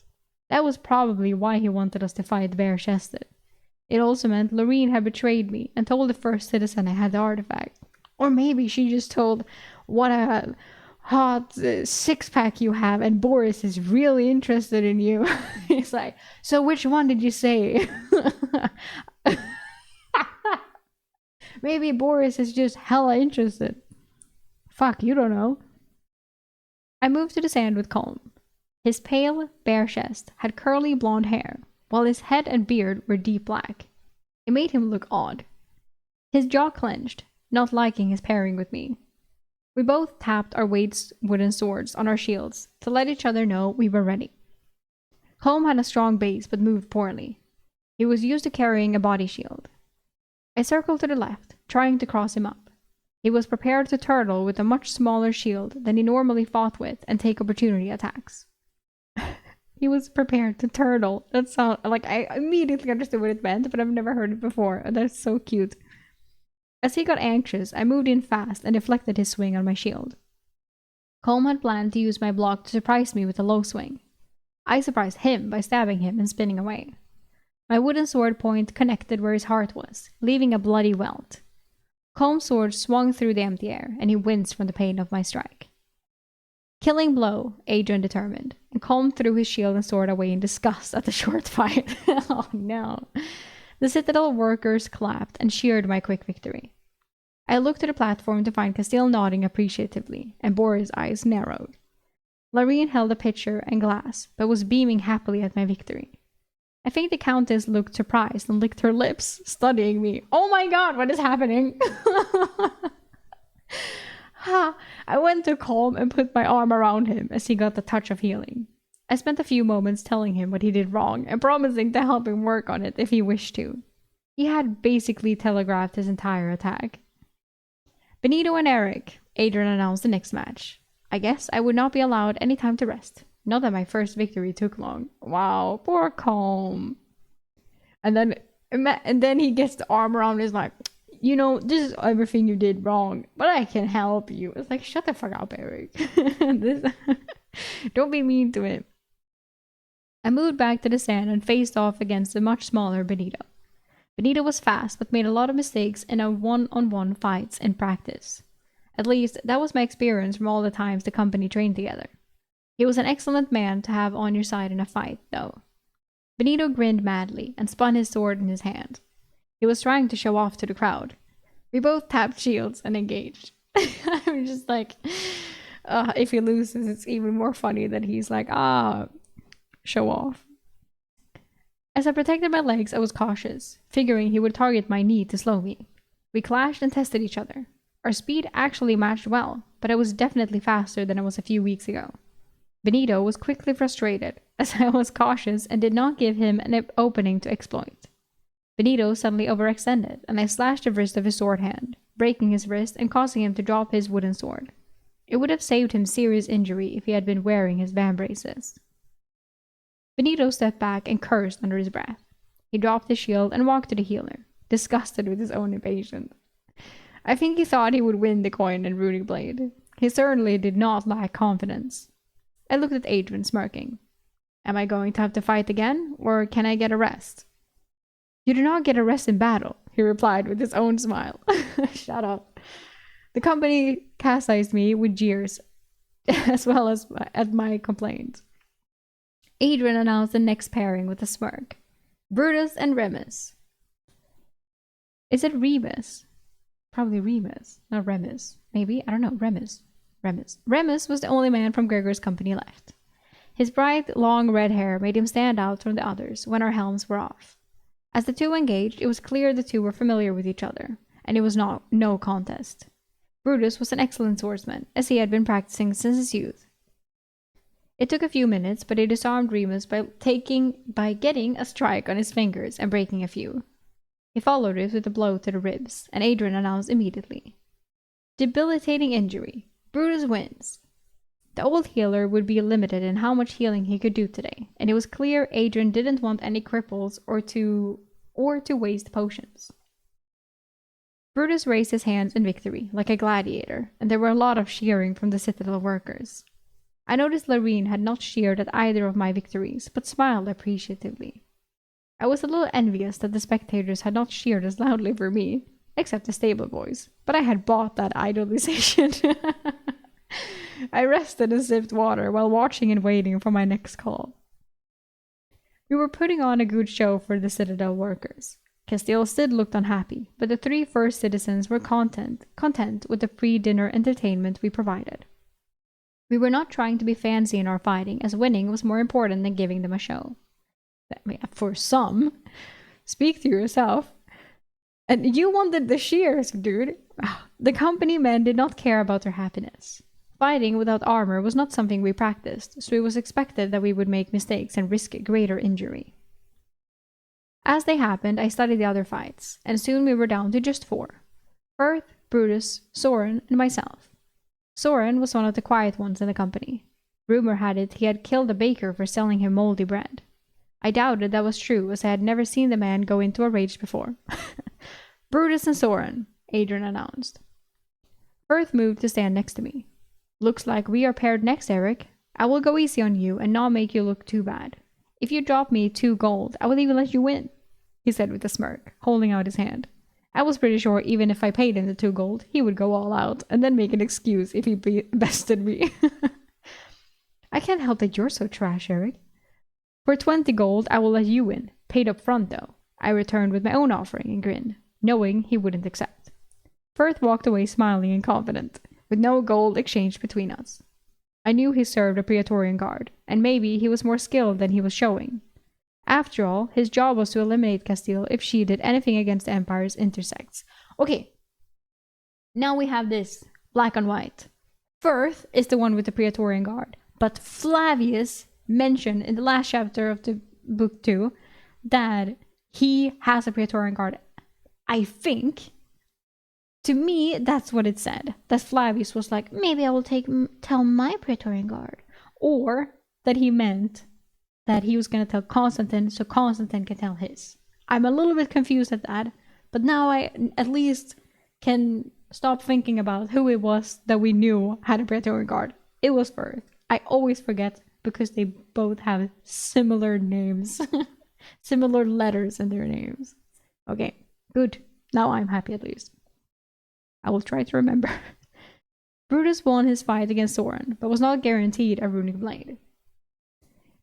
That was probably why he wanted us to fight bare-chested. It also meant Loreen had betrayed me and told the first citizen I had the artifact. Or maybe she just told what a hot six-pack you have and Boris is really interested in you. He's like, so which one did you say? Maybe Boris is just hella interested. Fuck, you don't know. I moved to the sand with Colm. His pale, bare chest had curly blonde hair, while his head and beard were deep black. It made him look odd. His jaw clenched, not liking his pairing with me. We both tapped our wooden swords on our shields to let each other know we were ready. Colm had a strong base but moved poorly. He was used to carrying a body shield. I circled to the left, trying to cross him up. He was prepared to turtle with a much smaller shield than he normally fought with and take opportunity attacks. He was prepared to turtle. That sounds like I immediately understood what it meant, but I've never heard it before. That's so cute. As he got anxious, I moved in fast and deflected his swing on my shield. Colm had planned to use my block to surprise me with a low swing. I surprised him by stabbing him and spinning away. My wooden sword point connected where his heart was, leaving a bloody welt. Colm's sword swung through the empty air, and he winced from the pain of my strike. Killing blow, Adrian determined, and Colm threw his shield and sword away in disgust at the short fight. Oh no. The Citadel workers clapped and cheered my quick victory. I looked to the platform to find Castile nodding appreciatively, and Boris' eyes narrowed. Loreen held a pitcher and glass, but was beaming happily at my victory. I think the Countess looked surprised and licked her lips, studying me. Oh my god, what is happening? I went to Colm and put my arm around him as he got the touch of healing. I spent a few moments telling him what he did wrong and promising to help him work on it if he wished to. He had basically telegraphed his entire attack. Benito and Eric, Adrian announced the next match. I guess I would not be allowed any time to rest. Not that my first victory took long. Wow, poor Colm. And then he gets the arm around and is like, you know, this is everything you did wrong, but I can help you. It's like, shut the fuck up, Eric. Don't be mean to him. I moved back to the sand and faced off against a much smaller Benito. Benito was fast, but made a lot of mistakes in our one-on-one fights in practice. At least, that was my experience from all the times the company trained together. He was an excellent man to have on your side in a fight, though. Benito grinned madly and spun his sword in his hand. He was trying to show off to the crowd. We both tapped shields and engaged. I'm just like, if he loses, it's even more funny that he's like, show off. As I protected my legs, I was cautious, figuring he would target my knee to slow me. We clashed and tested each other. Our speed actually matched well, but I was definitely faster than I was a few weeks ago. Benito was quickly frustrated, as I was cautious and did not give him an opening to exploit. Benito suddenly overextended, and I slashed the wrist of his sword hand, breaking his wrist and causing him to drop his wooden sword. It would have saved him serious injury if he had been wearing his vambraces. Benito stepped back and cursed under his breath. He dropped his shield and walked to the healer, disgusted with his own evasion. I think he thought he would win the coin and runic blade. He certainly did not lack confidence. I looked at Adrian, smirking. Am I going to have to fight again, or can I get a rest? You do not get a rest in battle, he replied with his own smile. Shut up. The company chastised me with jeers, as well as at my complaints. Adrian announced the next pairing with a smirk. Brutus and Remus. Is it Remus? Probably Remus, not Remus. Maybe, I don't know, Remus. Remus was the only man from Gregor's company left. His bright, long red hair made him stand out from the others when our helms were off. As the two engaged, it was clear the two were familiar with each other, and it was no contest. Brutus was an excellent swordsman, as he had been practicing since his youth. It took a few minutes, but he disarmed Remus by getting a strike on his fingers and breaking a few. He followed it with a blow to the ribs, and Adrian announced immediately. Debilitating injury. Brutus wins. The old healer would be limited in how much healing he could do today, and it was clear Adrian didn't want any cripples or to waste potions. Brutus raised his hands in victory, like a gladiator, and there were a lot of cheering from the Citadel workers. I noticed Loreen had not cheered at either of my victories, but smiled appreciatively. I was a little envious that the spectators had not cheered as loudly for me, except the stable boys, but I had bought that idolization. I rested and sipped water while watching and waiting for my next call. We were putting on a good show for the Citadel workers. Castile still looked unhappy, but the 3 first citizens were content with the pre-dinner entertainment we provided. We were not trying to be fancy in our fighting, as winning was more important than giving them a show. I mean, for some. Speak to yourself. And you wanted the shears, dude. The company men did not care about their happiness. Fighting without armor was not something we practiced, so it was expected that we would make mistakes and risk greater injury. As they happened, I studied the other fights, and soon we were down to just 4. Firth, Brutus, Soren, and myself. Soren was one of the quiet ones in the company. Rumor had it he had killed a baker for selling him moldy bread. I doubted that was true, as I had never seen the man go into a rage before. Brutus and Soren, Adrian announced. Firth moved to stand next to me. Looks like we are paired next, Eric. I will go easy on you and not make you look too bad. If you drop me 2 gold, I will even let you win, he said with a smirk, holding out his hand. I was pretty sure even if I paid him the 2 gold, he would go all out and then make an excuse if he bested me. I can't help that you're so trash, Eric. For 20 gold, I will let you win, paid up front though. I returned with my own offering and grinned, knowing he wouldn't accept. Firth walked away smiling and confident, with no gold exchanged between us. I knew he served a Praetorian Guard, and maybe he was more skilled than he was showing. After all, his job was to eliminate Castile if she did anything against the Empire's intersects. Okay, now we have this, black and white. Firth is the one with the Praetorian Guard, but Flavius mentioned in the last chapter of the book 2 that he has a Praetorian Guard. I think, to me, that's what it said. That Flavius was like, maybe I will tell my Praetorian Guard. Or that he meant that he was going to tell Constantine so Constantine can tell his. I'm a little bit confused at that, but now I at least can stop thinking about who it was that we knew had a Praetorian Guard. It was Firth. I always forget because they both have similar names. Similar letters in their names. Okay, good. Now I'm happy at least. I will try to remember. Brutus won his fight against Soren, but was not guaranteed a runic blade.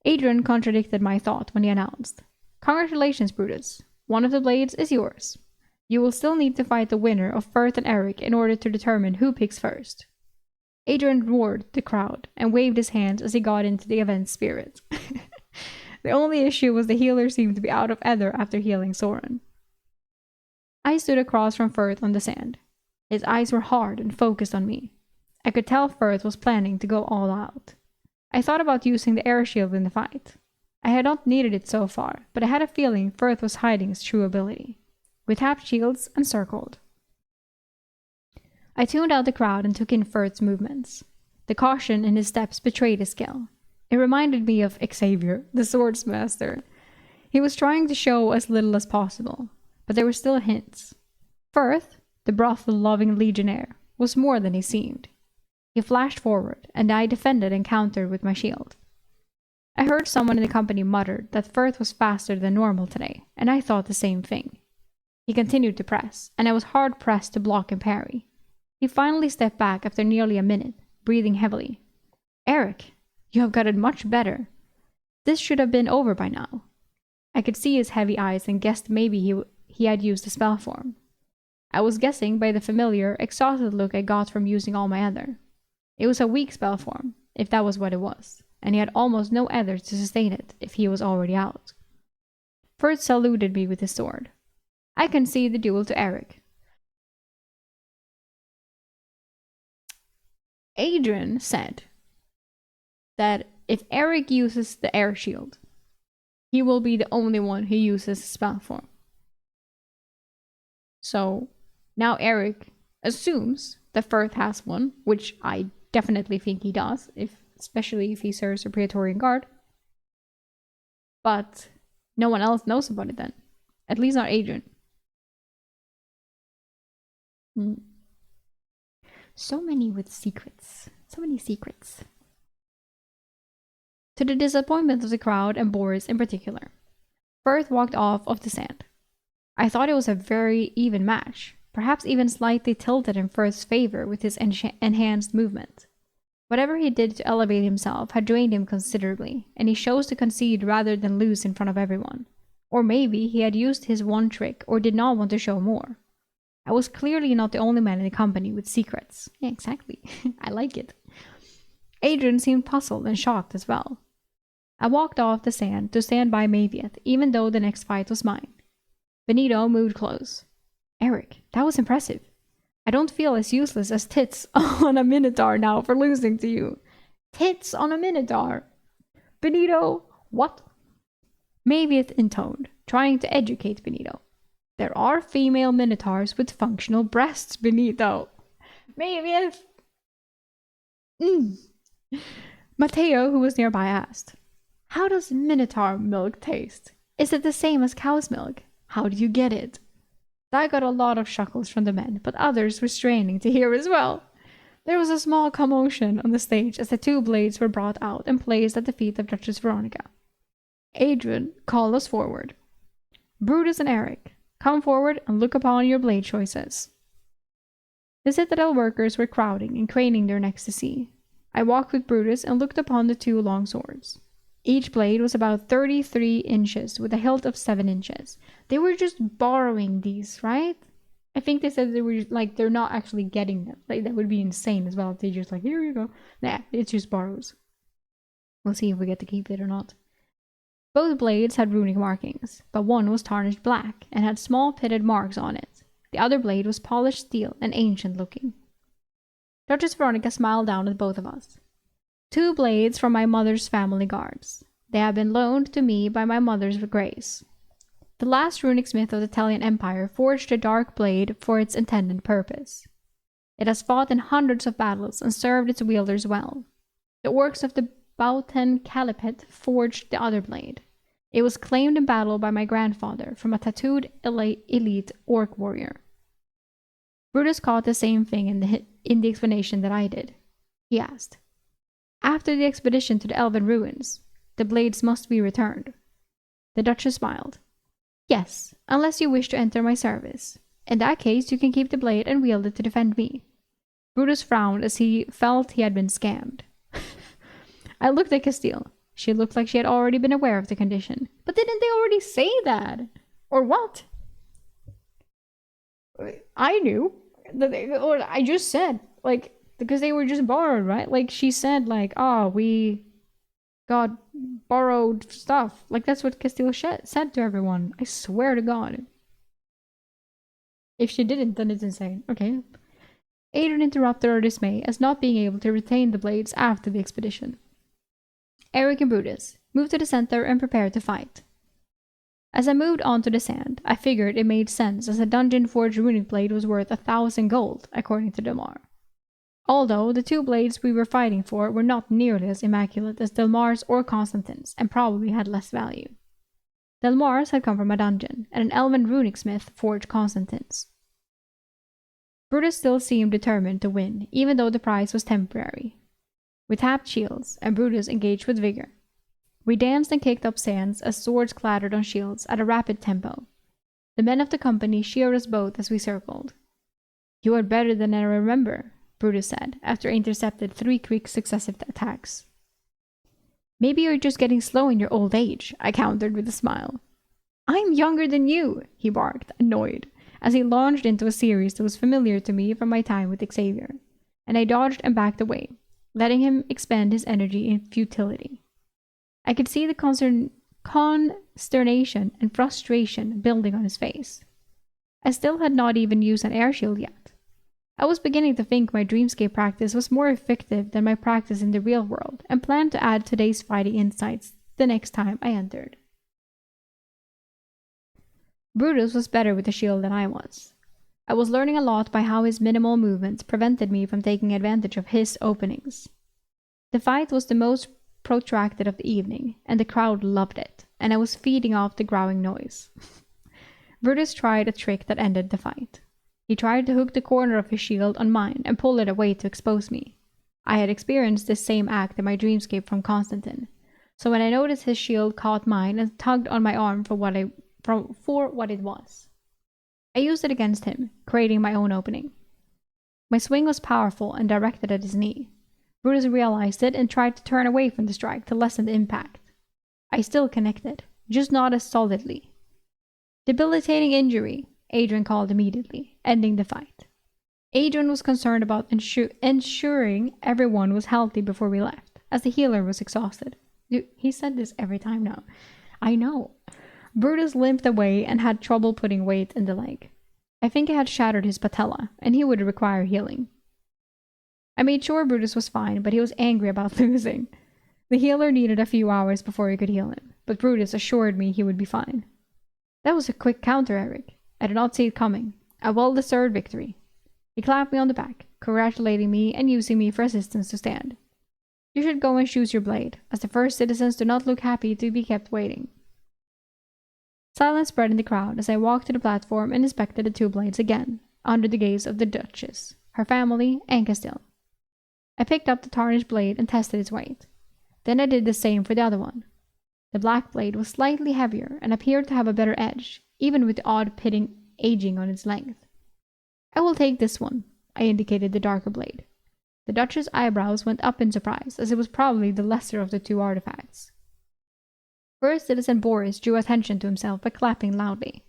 Adrian contradicted my thought when he announced, Congratulations, Brutus. One of the blades is yours. You will still need to fight the winner of Firth and Eric in order to determine who picks first. Adrian roared the crowd and waved his hands as he got into the event spirit. The only issue was the healer seemed to be out of ether after healing Soren. I stood across from Firth on the sand. His eyes were hard and focused on me. I could tell Firth was planning to go all out. I thought about using the air shield in the fight. I had not needed it so far, but I had a feeling Firth was hiding his true ability. We tapped shields and circled. I tuned out the crowd and took in Firth's movements. The caution in his steps betrayed his skill. It reminded me of Xavier, the swordsmaster. He was trying to show as little as possible, but there were still hints. Firth, the brothel-loving legionnaire, was more than he seemed. He flashed forward, and I defended and countered with my shield. I heard someone in the company mutter that Firth was faster than normal today, and I thought the same thing. He continued to press, and I was hard-pressed to block and parry. He finally stepped back after nearly a minute, breathing heavily. Eric, you have gotten much better. This should have been over by now. I could see his heavy eyes and guessed maybe he had used a spell form. I was guessing by the familiar, exhausted look I got from using all my ether. It was a weak spell form, if that was what it was, and he had almost no ether to sustain it if he was already out. Firth saluted me with his sword. I concede the duel to Eric. Adrian said that if Eric uses the air shield, he will be the only one who uses the spell form. So now Eric assumes that Firth has one, which I definitely think he does, especially if he serves a Praetorian Guard. But no one else knows about it then. At least not Adrian. So many with secrets. So many secrets. To the disappointment of the crowd and Boris in particular, Firth walked off of the sand. I thought it was a very even match, perhaps even slightly tilted in Firth's favor with his enhanced movement. Whatever he did to elevate himself had drained him considerably, and he chose to concede rather than lose in front of everyone. Or maybe he had used his one trick or did not want to show more. I was clearly not the only man in the company with secrets. Yeah, exactly. I like it. Adrian seemed puzzled and shocked as well. I walked off the sand to stand by Mavieth, even though the next fight was mine. Benito moved close. Eric, that was impressive. I don't feel as useless as tits on a minotaur now for losing to you. Tits on a minotaur? Benito, what? Mavis intoned, trying to educate Benito. There are female minotaurs with functional breasts, Benito. Mavis! Mateo, who was nearby, asked, How does minotaur milk taste? Is it the same as cow's milk? How do you get it? I got a lot of chuckles from the men, but others were straining to hear as well. There was a small commotion on the stage as the two blades were brought out and placed at the feet of Duchess Veronica. Adrian called us forward. Brutus and Eric, come forward and look upon your blade choices. The Citadel workers were crowding and craning their necks to see. I walked with Brutus and looked upon the two long swords. Each blade was about 33 inches with a hilt of 7 inches. They were just borrowing these, right? I think they said they were like, they're not actually getting them. Like, that would be insane as well if they just like, here you go. Nah, it's just borrows. We'll see if we get to keep it or not. Both blades had runic markings, but one was tarnished black and had small pitted marks on it. The other blade was polished steel and ancient looking. Duchess Veronica smiled down at both of us. 2 blades from my mother's family guards. They have been loaned to me by my mother's grace. The last runic smith of the Italian Empire forged a dark blade for its intended purpose. It has fought in hundreds of battles and served its wielders well. The orcs of the Bauten Caliphate forged the other blade. It was claimed in battle by my grandfather from a tattooed elite orc warrior. Brutus caught the same thing in the explanation that I did. He asked, After the expedition to the Elven ruins, the blades must be returned. The Duchess smiled. Yes, unless you wish to enter my service. In that case, you can keep the blade and wield it to defend me. Brutus frowned as he felt he had been scammed. I looked at Castile. She looked like she had already been aware of the condition. But didn't they already say that? Or what? I knew. Or I just said, like, because they were just borrowed, right? Like, she said, like, we got borrowed stuff. Like, that's what Castile said to everyone. I swear to God. If she didn't, then it's insane. Okay. Adrian interrupted her dismay as not being able to retain the blades after the expedition. Eric and Brutus moved to the center and prepared to fight. As I moved onto the sand, I figured it made sense as a dungeon-forged runic blade was worth 1,000 gold, according to Delmar. Although the 2 blades we were fighting for were not nearly as immaculate as Delmar's or Constantine's and probably had less value. Delmar's had come from a dungeon, and an elven runic smith forged Constantine's. Brutus still seemed determined to win, even though the prize was temporary. We tapped shields, and Brutus engaged with vigor. We danced and kicked up sands as swords clattered on shields at a rapid tempo. The men of the company cheered us both as we circled. You are better than I remember, Brutus said, after I intercepted 3 quick successive attacks. Maybe you're just getting slow in your old age, I countered with a smile. I'm younger than you, he barked, annoyed, as he launched into a series that was familiar to me from my time with Xavier, and I dodged and backed away, letting him expend his energy in futility. I could see the consternation and frustration building on his face. I still had not even used an air shield yet. I was beginning to think my dreamscape practice was more effective than my practice in the real world, and planned to add today's fighting insights the next time I entered. Brutus was better with the shield than I was. I was learning a lot by how his minimal movements prevented me from taking advantage of his openings. The fight was the most protracted of the evening, and the crowd loved it, and I was feeding off the growling noise. Brutus tried a trick that ended the fight. He tried to hook the corner of his shield on mine and pull it away to expose me. I had experienced this same act in my dreamscape from Constantine, so when I noticed his shield caught mine and tugged on my arm for what it was, I used it against him, creating my own opening. My swing was powerful and directed at his knee. Brutus realized it and tried to turn away from the strike to lessen the impact. I still connected, just not as solidly. Debilitating injury, Adrian called immediately, ending the fight. Adrian was concerned about ensuring everyone was healthy before we left, as the healer was exhausted. Dude, he said this every time now. I know. Brutus limped away and had trouble putting weight in the leg. I think it had shattered his patella, and he would require healing. I made sure Brutus was fine, but he was angry about losing. The healer needed a few hours before he could heal him, but Brutus assured me he would be fine. That was a quick counter, Eric. I did not see it coming. A well-deserved victory. He clapped me on the back, congratulating me and using me for assistance to stand. You should go and choose your blade, as the first citizens do not look happy to be kept waiting. Silence spread in the crowd as I walked to the platform and inspected the two blades again, under the gaze of the Duchess, her family, and Castile. I picked up the tarnished blade and tested its weight. Then I did the same for the other one. The black blade was slightly heavier and appeared to have a better edge, even with the odd pitting aging on its length. I will take this one, I indicated the darker blade. The Duchess' eyebrows went up in surprise, as it was probably the lesser of the two artifacts. First Citizen Boris drew attention to himself by clapping loudly.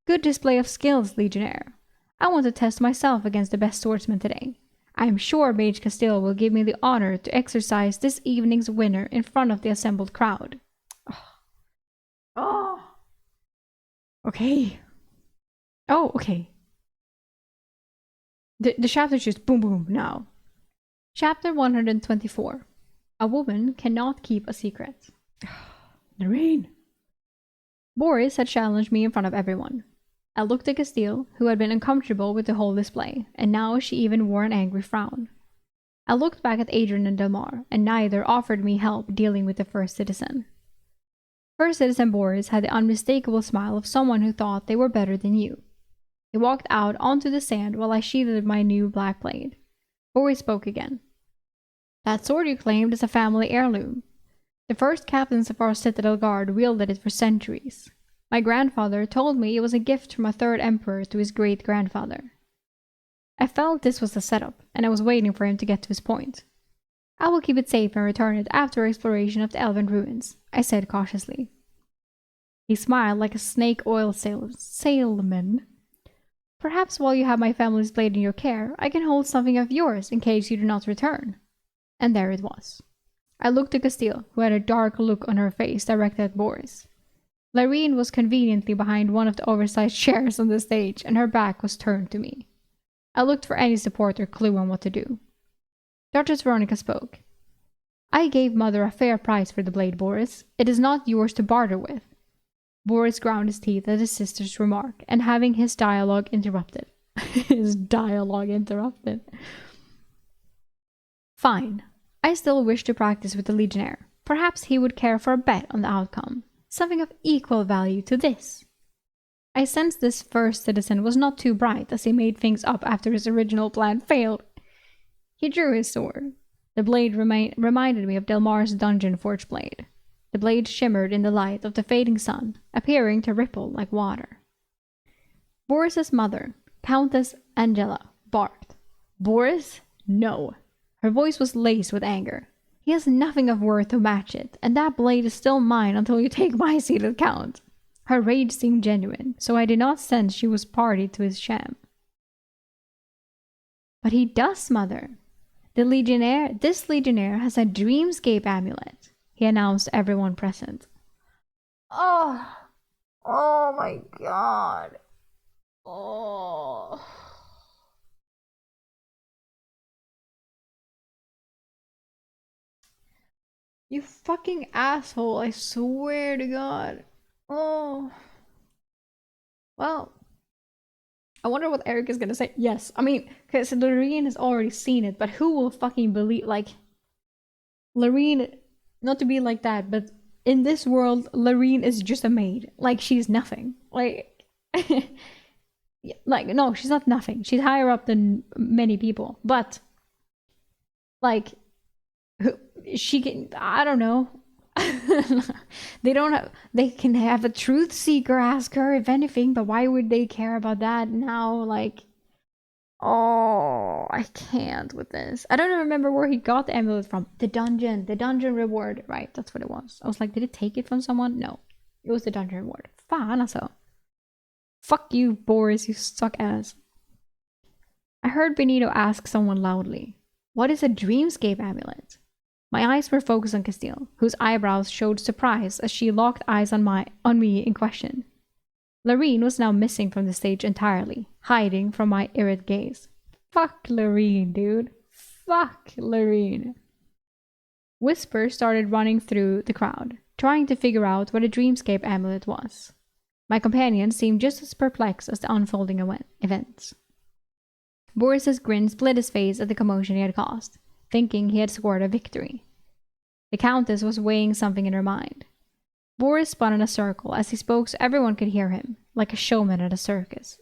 Good display of skills, Legionnaire. I want to test myself against the best swordsman today. I am sure Mage Castile will give me the honor to exercise this evening's winner in front of the assembled crowd. Oh. Okay. Oh, okay. The chapter's just boom boom now. Chapter 124. A woman cannot keep a secret. Lorraine. Boris had challenged me in front of everyone. I looked at Castile, who had been uncomfortable with the whole display, and now she even wore an angry frown. I looked back at Adrian and Delmar, and neither offered me help dealing with the first citizen. First Citizen Boris had the unmistakable smile of someone who thought they were better than you. He walked out onto the sand while I sheathed my new black blade. Boris spoke again. That sword you claimed is a family heirloom. The first captains of our Citadel Guard wielded it for centuries. My grandfather told me it was a gift from a third emperor to his great-grandfather. I felt this was a setup, and I was waiting for him to get to his point. I will keep it safe and return it after exploration of the elven ruins, I said cautiously. He smiled like a snake oil salesman. Perhaps while you have my family's blade in your care, I can hold something of yours in case you do not return. And there it was. I looked at Castile, who had a dark look on her face directed at Boris. Lorraine was conveniently behind one of the oversized chairs on the stage, and her back was turned to me. I looked for any support or clue on what to do. Duchess Veronica spoke. I gave Mother a fair price for the blade, Boris. It is not yours to barter with. Boris ground his teeth at his sister's remark, and having his dialogue interrupted. Fine. I still wish to practice with the Legionnaire. Perhaps he would care for a bet on the outcome. Something of equal value to this. I sensed this first citizen was not too bright as he made things up after his original plan failed. He drew his sword. The blade reminded me of Delmar's dungeon forge blade. The blade shimmered in the light of the fading sun, appearing to ripple like water. Boris's mother, Countess Angela, barked. Boris? No. Her voice was laced with anger. He has nothing of worth to match it, and that blade is still mine until you take my seat as count. Her rage seemed genuine, so I did not sense she was party to his sham. But he does, Mother. This Legionnaire has a dreamscape amulet, he announced to everyone present. Oh my god. Oh. You fucking asshole, I swear to God. Oh. Well, I wonder what Eric is gonna say. Yes, I mean, because Lorraine has already seen it, but who will fucking believe, like, Lorraine, not to be like that, but in this world, Lorraine is just a maid. Like, she's nothing. Like, like, no, she's not nothing. She's higher up than many people, but, like, she can, I don't know. They can have a truth seeker ask her if anything, but why would they care about that now? Like, oh, I can't with this. I don't remember where he got the amulet from. The dungeon reward, right? That's what it was. I was like, did it take it from someone? No, it was the dungeon reward. Fan alltså. Fuck you, Boris, you suck ass. I heard Benito ask someone loudly, what is a dreamscape amulet? My eyes were focused on Castile, whose eyebrows showed surprise as she locked eyes on me in question. Lorraine was now missing from the stage entirely, hiding from my irate gaze. Fuck Lorene, dude. Fuck Lorene. Whispers started running through the crowd, trying to figure out what a dreamscape amulet was. My companion seemed just as perplexed as the unfolding events. Boris's grin split his face at the commotion he had caused, thinking he had scored a victory. The Countess was weighing something in her mind. Boris spun in a circle as he spoke so everyone could hear him, like a showman at a circus.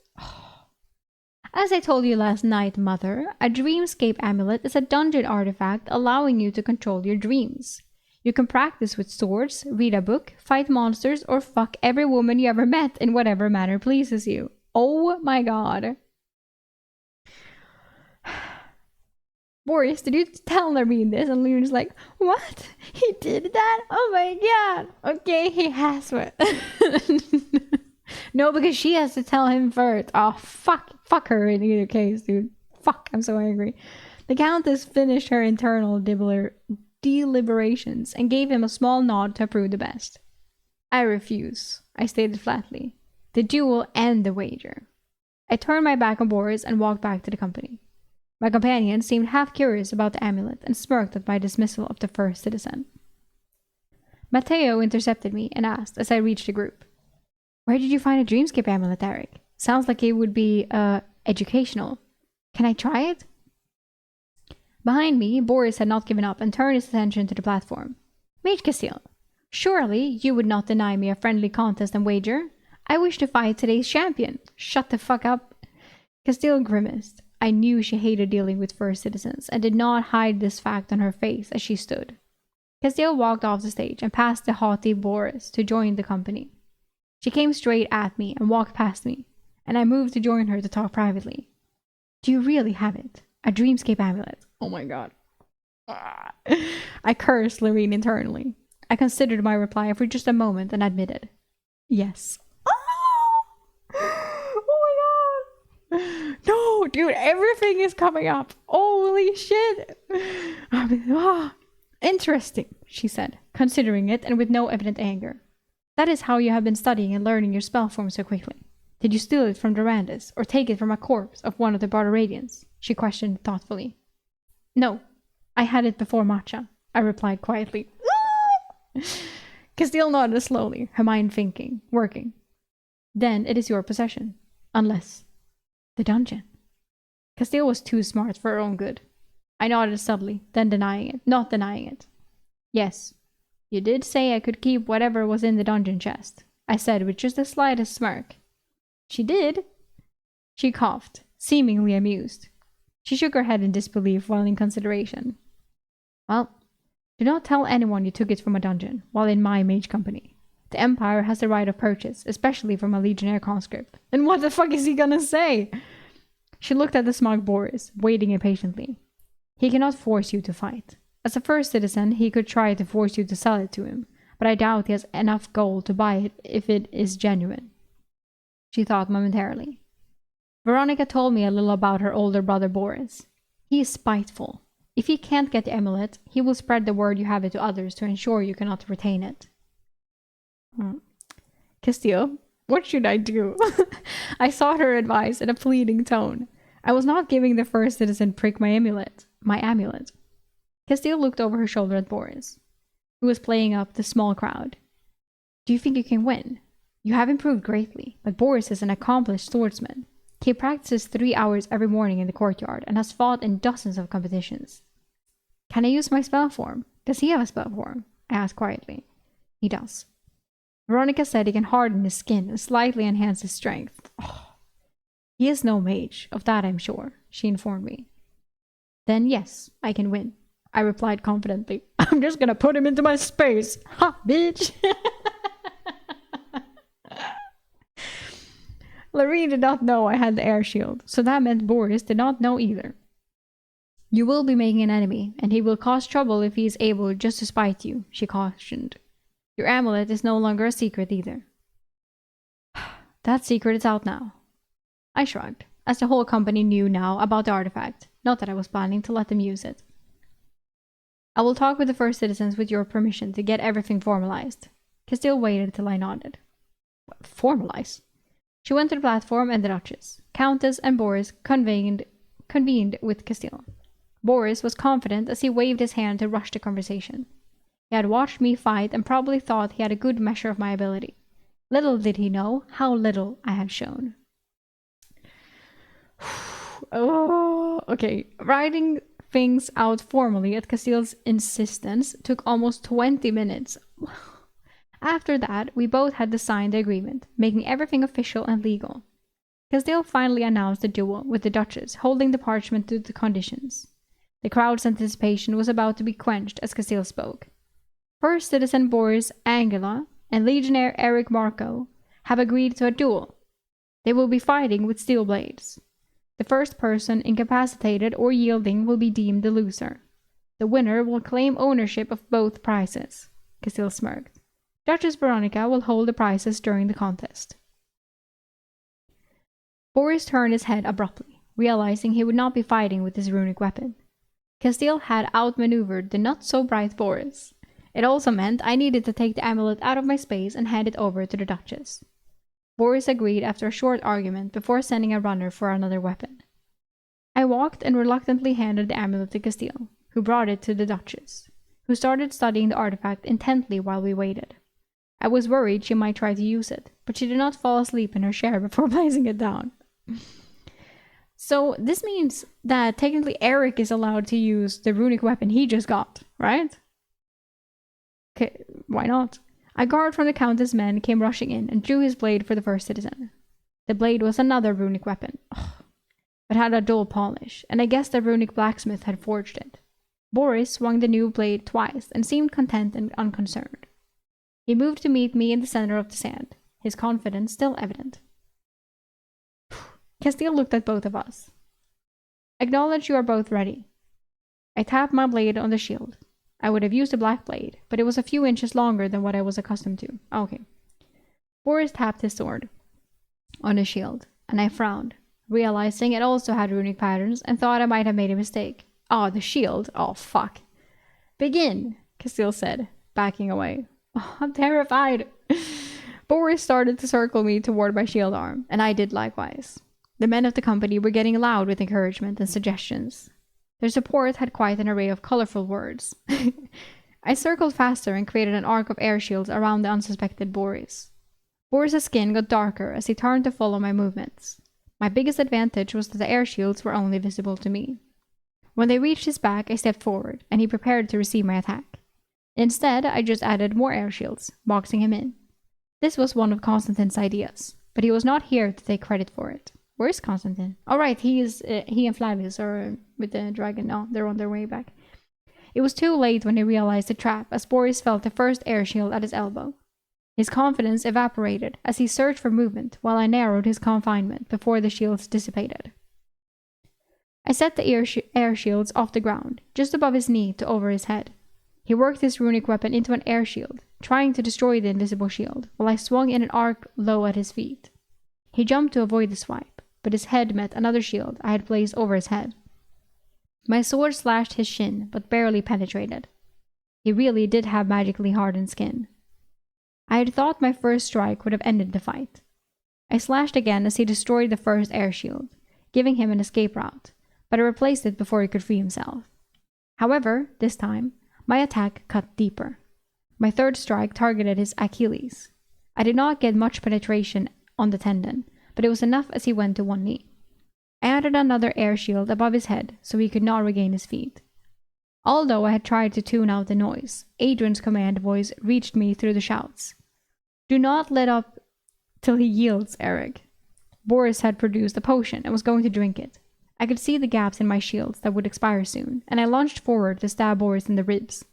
As I told you last night, Mother, a dreamscape amulet is a dungeon artifact allowing you to control your dreams. You can practice with swords, read a book, fight monsters, or fuck every woman you ever met in whatever manner pleases you. Oh my god. Boris, did you tell Lorene this? And Lorene's like, what? He did that? Oh my god. Okay, he has one. No, because she has to tell him first. Oh, fuck her in either case, dude. Fuck, I'm so angry. The Countess finished her internal deliberations and gave him a small nod to approve the best. I refuse, I stated flatly. The duel and the wager. I turned my back on Boris and walked back to the company. My companion seemed half curious about the amulet and smirked at my dismissal of the first citizen. Matteo intercepted me and asked as I reached the group, where did you find a dreamscape amulet, Eric? Sounds like it would be, educational. Can I try it? Behind me, Boris had not given up and turned his attention to the platform. Mage Castile, surely you would not deny me a friendly contest and wager? I wish to fight today's champion. Shut the fuck up. Castile grimaced. I knew she hated dealing with first citizens and did not hide this fact on her face as she stood. Castile walked off the stage and passed the haughty Boris to join the company. She came straight at me and walked past me, and I moved to join her to talk privately. Do you really have it? A dreamscape amulet? Oh my god. I cursed Lorene internally. I considered my reply for just a moment and admitted, yes. Oh my god. No, dude, everything is coming up. Holy shit. Interesting, she said, considering it and with no evident anger. That is how you have been studying and learning your spell form so quickly. Did you steal it from Durandus, or take it from a corpse of one of the Barbaradians? She questioned thoughtfully. No, I had it before Matcha, I replied quietly. Castile nodded slowly, her mind working. Then it is your possession. Unless... the dungeon. Castile was too smart for her own good. I nodded subtly, then not denying it. Yes. You did say I could keep whatever was in the dungeon chest, I said with just the slightest smirk. She did? She coughed, seemingly amused. She shook her head in disbelief while in consideration. Well, do not tell anyone you took it from a dungeon while in my mage company. The Empire has the right of purchase, especially from a legionnaire conscript. And what the fuck is he gonna say? She looked at the smug Boris, waiting impatiently. He cannot force you to fight. As a first citizen, he could try to force you to sell it to him, but I doubt he has enough gold to buy it if it is genuine. She thought momentarily. Veronica told me a little about her older brother Boris. He is spiteful. If he can't get the amulet, he will spread the word you have it to others to ensure you cannot retain it. Castile, what should I do? I sought her advice in a pleading tone. I was not giving the first citizen prick my amulet. Castile looked over her shoulder at Boris, who was playing up the small crowd. Do you think you can win? You have improved greatly, but Boris is an accomplished swordsman. He practices 3 hours every morning in the courtyard and has fought in dozens of competitions. Can I use my spell form? Does he have a spell form? I asked quietly. He does. Veronica said he can harden his skin and slightly enhance his strength. Oh. He is no mage, of that I'm sure, she informed me. Then yes, I can win, I replied confidently. I'm just gonna put him into my space. Ha, bitch! Lorene did not know I had the air shield, so that meant Boris did not know either. You will be making an enemy, and he will cause trouble if he is able just to spite you, she cautioned. Your amulet is no longer a secret either. That secret is out now. I shrugged, as the whole company knew now about the artifact, not that I was planning to let them use it. I will talk with the first citizens with your permission to get everything formalized. Castile waited till I nodded. What, formalized? She went to the platform, and the Duchess, Countess, and Boris convened with Castile. Boris was confident as he waved his hand to rush the conversation. He had watched me fight and probably thought he had a good measure of my ability. Little did he know how little I had shown. Oh, okay. Writing things out formally at Castile's insistence took almost 20 minutes. After that, we both had to sign the agreement, making everything official and legal. Castile finally announced the duel, with the Duchess holding the parchment to the conditions. The crowd's anticipation was about to be quenched as Castile spoke. First Citizen Boris Angela and Legionnaire Eric Marco have agreed to a duel. They will be fighting with steel blades. The first person incapacitated or yielding will be deemed the loser. The winner will claim ownership of both prizes. Castile smirked. Duchess Veronica will hold the prizes during the contest. Boris turned his head abruptly, realizing he would not be fighting with his runic weapon. Castile had outmaneuvered the not-so-bright Boris. It also meant I needed to take the amulet out of my space and hand it over to the Duchess. Boris agreed after a short argument before sending a runner for another weapon. I walked and reluctantly handed the amulet to Castile, who brought it to the Duchess, who started studying the artifact intently while we waited. I was worried she might try to use it, but she did not fall asleep in her chair before placing it down. So this means that technically Eric is allowed to use the runic weapon he just got, right? Okay, why not? A guard from the Countess' men came rushing in and drew his blade for the first citizen. The blade was another runic weapon, but had a dull polish, and I guess the runic blacksmith had forged it. Boris swung the new blade twice and seemed content and unconcerned. He moved to meet me in the center of the sand, his confidence still evident. Castile looked at both of us. Acknowledge you are both ready. I tapped my blade on the shield. I would have used a black blade, but it was a few inches longer than what I was accustomed to. Okay. Boris tapped his sword on the shield, and I frowned, realizing it also had runic patterns, and thought I might have made a mistake. Oh, the shield. Oh, fuck. Begin, Castile said, backing away. Oh, I'm terrified. Boris started to circle me toward my shield arm, and I did likewise. The men of the company were getting loud with encouragement and suggestions. Their support had quite an array of colorful words. I circled faster and created an arc of air shields around the unsuspected Boris. Boris's skin got darker as he turned to follow my movements. My biggest advantage was that the air shields were only visible to me. When they reached his back, I stepped forward, and he prepared to receive my attack. Instead, I just added more air shields, boxing him in. This was one of Constantine's ideas, but he was not here to take credit for it. Where's Constantine? All right, he and Flavius are with the dragon. No, they're on their way back. It was too late when he realized the trap, as Boris felt the first air shield at his elbow. His confidence evaporated as he searched for movement, while I narrowed his confinement before the shields dissipated. I set the air shields off the ground, just above his knee to over his head. He worked his runic weapon into an air shield, trying to destroy the invisible shield, while I swung in an arc low at his feet. He jumped to avoid the swipe, but his head met another shield I had placed over his head. My sword slashed his shin, but barely penetrated. He really did have magically hardened skin. I had thought my first strike would have ended the fight. I slashed again as he destroyed the first air shield, giving him an escape route, but I replaced it before he could free himself. However, this time, my attack cut deeper. My third strike targeted his Achilles. I did not get much penetration on the tendon, but it was enough as he went to one knee. I added another air shield above his head so he could not regain his feet. Although I had tried to tune out the noise, Adrian's command voice reached me through the shouts. Do not let up till he yields, Eric. Boris had produced a potion and was going to drink it. I could see the gaps in my shields that would expire soon, and I lunged forward to stab Boris in the ribs.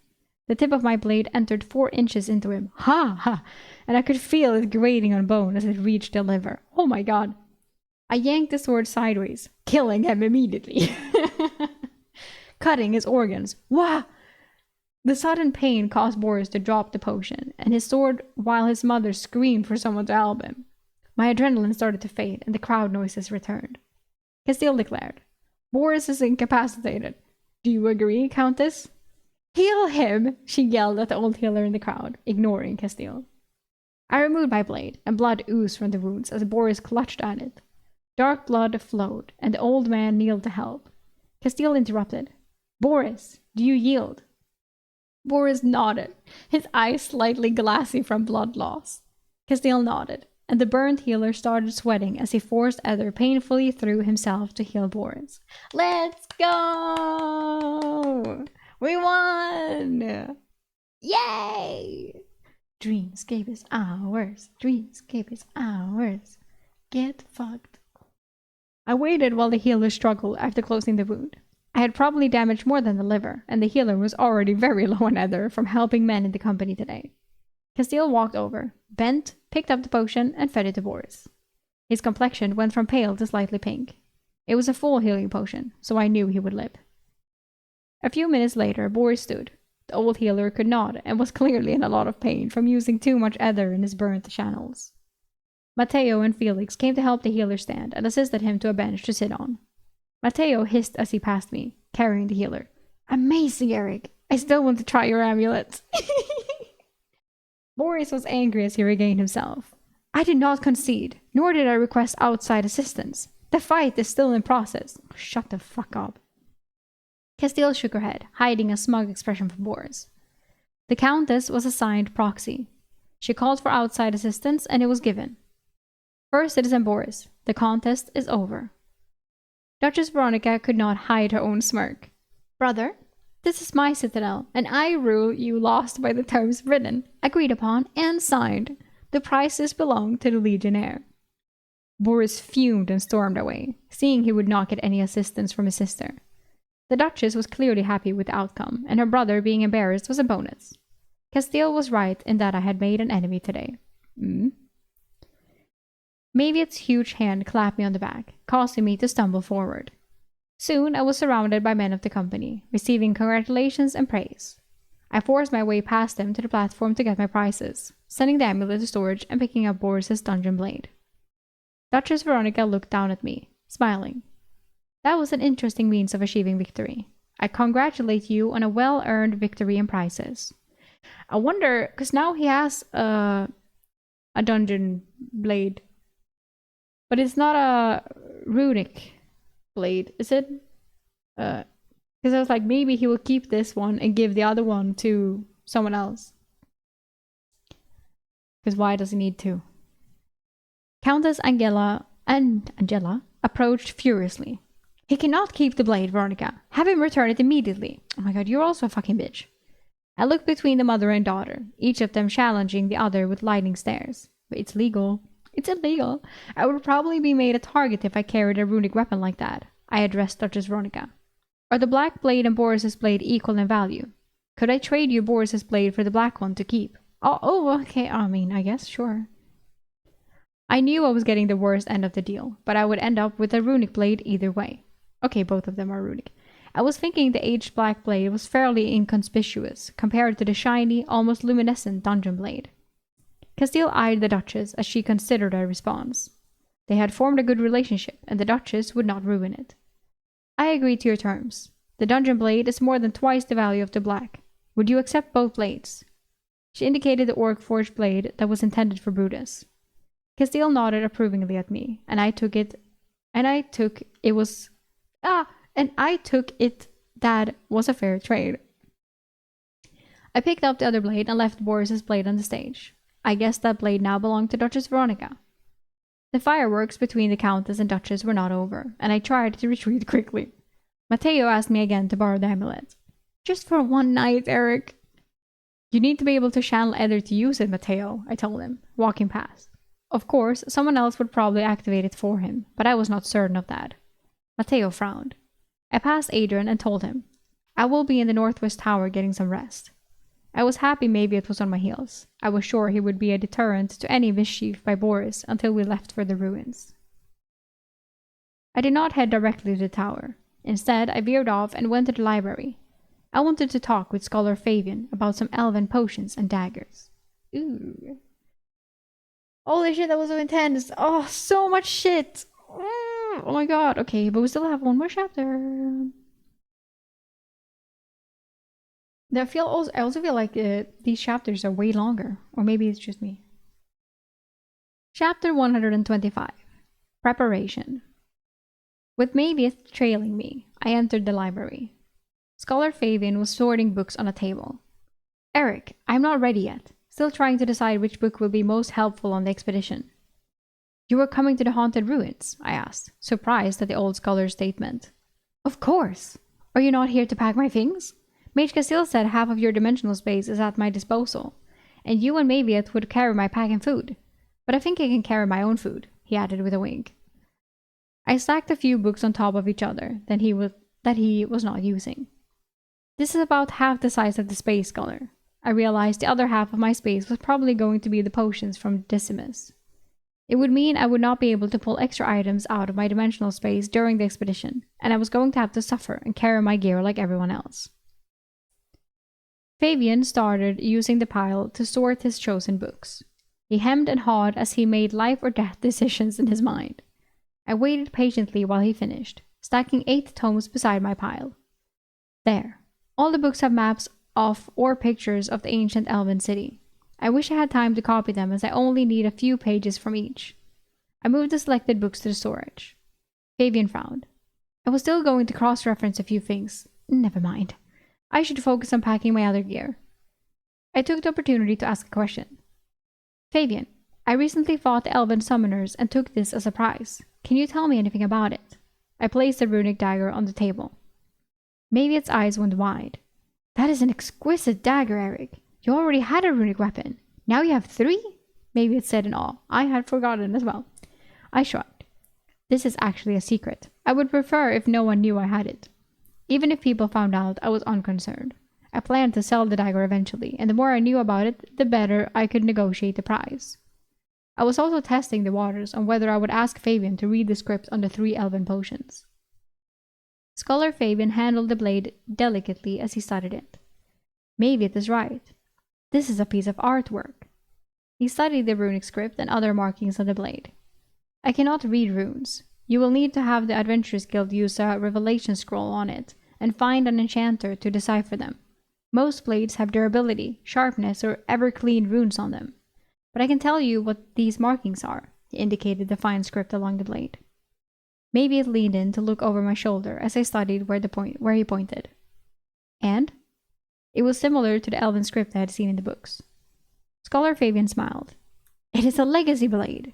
The tip of my blade entered 4 inches into him. Ha ha! And I could feel it grating on bone as it reached the liver. Oh my god. I yanked the sword sideways, killing him immediately. Cutting his organs. Wah! The sudden pain caused Boris to drop the potion, and his sword while his mother screamed for someone to help him. My adrenaline started to fade, and the crowd noises returned. Castile declared, Boris is incapacitated. Do you agree, Countess? Heal him, she yelled at the old healer in the crowd, ignoring Castile. I removed my blade, and blood oozed from the wounds as Boris clutched at it. Dark blood flowed, and the old man kneeled to help. Castile interrupted. Boris, do you yield? Boris nodded, his eyes slightly glassy from blood loss. Castile nodded, and the burnt healer started sweating as he forced Ether painfully through himself to heal Boris. Let's go! We won! Yay! Dreamscape is ours. Dreamscape is ours. Get fucked. I waited while the healer struggled after closing the wound. I had probably damaged more than the liver, and the healer was already very low on Ether from helping men in the company today. Castile walked over, bent, picked up the potion, and fed it to Boris. His complexion went from pale to slightly pink. It was a full healing potion, so I knew he would live. A few minutes later, Boris stood. The old healer could nod and was clearly in a lot of pain from using too much Ether in his burnt channels. Matteo and Felix came to help the healer stand and assisted him to a bench to sit on. Matteo hissed as he passed me, carrying the healer. Amazing, Eric! I still want to try your amulet. Boris was angry as he regained himself. I did not concede, nor did I request outside assistance. The fight is still in process. Shut the fuck up. Castile shook her head, hiding a smug expression from Boris. The Countess was assigned proxy. She called for outside assistance, and it was given. First Citizen Boris, the contest is over. Duchess Veronica could not hide her own smirk. Brother, this is my citadel, and I rule you lost by the terms written, agreed upon, and signed. The prizes belong to the Legionnaire. Boris fumed and stormed away, seeing he would not get any assistance from his sister. The Duchess was clearly happy with the outcome, and her brother being embarrassed was a bonus. Castile was right in that I had made an enemy today. Maviet's huge hand clapped me on the back, causing me to stumble forward. Soon I was surrounded by men of the company, receiving congratulations and praise. I forced my way past them to the platform to get my prizes, sending the amulet to storage and picking up Boris's dungeon blade. Duchess Veronica looked down at me, smiling. That was an interesting means of achieving victory. I congratulate you on a well-earned victory and prizes. I wonder, because now he has a dungeon blade. But it's not a runic blade, is it? Because I was like, maybe he will keep this one and give the other one to someone else. Because why does he need to? Countess Angela approached furiously. He cannot keep the blade, Veronica. Have him return it immediately. Oh my god, you're also a fucking bitch. I looked between the mother and daughter, each of them challenging the other with lightning stares. But it's legal. It's illegal. I would probably be made a target if I carried a runic weapon like that. I addressed Duchess Veronica. Are the black blade and Boris's blade equal in value? Could I trade you Boris's blade for the black one to keep? Oh, okay. I mean, I guess, sure. I knew I was getting the worst end of the deal, but I would end up with a runic blade either way. Okay, both of them are runic. I was thinking the aged black blade was fairly inconspicuous compared to the shiny, almost luminescent dungeon blade. Castile eyed the Duchess as she considered a response. They had formed a good relationship, and the Duchess would not ruin it. I agreed to your terms. The dungeon blade is more than twice the value of the black. Would you accept both blades? She indicated the orc-forged blade that was intended for Brutus. Castile nodded approvingly at me, and I took it that was a fair trade. I picked up the other blade and left Boris's blade on the stage. I guess that blade now belonged to Duchess Veronica. The fireworks between the Countess and Duchess were not over, and I tried to retreat quickly. Matteo asked me again to borrow the amulet. Just for one night, Eric. You need to be able to channel Ether to use it, Matteo, I told him, walking past. Of course, someone else would probably activate it for him, but I was not certain of that. Matteo frowned. I passed Adrian and told him, I will be in the Northwest Tower getting some rest. I was happy Maviet was on my heels. I was sure he would be a deterrent to any mischief by Boris until we left for the ruins. I did not head directly to the tower. Instead, I veered off and went to the library. I wanted to talk with Scholar Fabian about some elven potions and daggers. Ooh. Holy shit, that was so intense. Oh, so much shit. Oh my god. Okay, but we still have one more chapter. I also feel like these chapters are way longer. Or maybe it's just me. Chapter 125. Preparation. With Mavieth trailing me, I entered the library. Scholar Fabian was sorting books on a table. Eric, I'm not ready yet. Still trying to decide which book will be most helpful on the expedition. You were coming to the haunted ruins? I asked, surprised at the old scholar's statement. Of course. Are you not here to pack my things? Mage Casil said half of your dimensional space is at my disposal, and you and Mavieth would carry my pack and food. But I think I can carry my own food, he added with a wink. I stacked a few books on top of each other that he was not using. This is about half the size of the space, scholar. I realized the other half of my space was probably going to be the potions from Decimus. It would mean I would not be able to pull extra items out of my dimensional space during the expedition, and I was going to have to suffer and carry my gear like everyone else. Fabian started using the pile to sort his chosen books. He hemmed and hawed as he made life or death decisions in his mind. I waited patiently while he finished, stacking 8 tomes beside my pile. There. All the books have maps of or pictures of the ancient elven city. I wish I had time to copy them as I only need a few pages from each. I moved the selected books to the storage. Fabian frowned. I was still going to cross-reference a few things. Never mind. I should focus on packing my other gear. I took the opportunity to ask a question. Fabian, I recently fought the elven summoners and took this as a prize. Can you tell me anything about it? I placed the runic dagger on the table. Maybe its eyes went wide. That is an exquisite dagger, Eric. You already had a runic weapon. Now you have 3? Maybe it said in awe. I had forgotten as well. I shrugged. This is actually a secret. I would prefer if no one knew I had it. Even if people found out, I was unconcerned. I planned to sell the dagger eventually, and the more I knew about it, the better I could negotiate the price. I was also testing the waters on whether I would ask Fabian to read the script on the 3 elven potions. Scholar Fabian handled the blade delicately as he studied it. Maybe it is right. This is a piece of artwork. He studied the runic script and other markings on the blade. I cannot read runes. You will need to have the Adventurers Guild use a revelation scroll on it and find an enchanter to decipher them. Most blades have durability, sharpness, or ever-clean runes on them. But I can tell you what these markings are. He indicated the fine script along the blade. Maybe it leaned in to look over my shoulder as I studied where he pointed. And? It was similar to the elven script I had seen in the books. Scholar Fabian smiled. It is a legacy blade.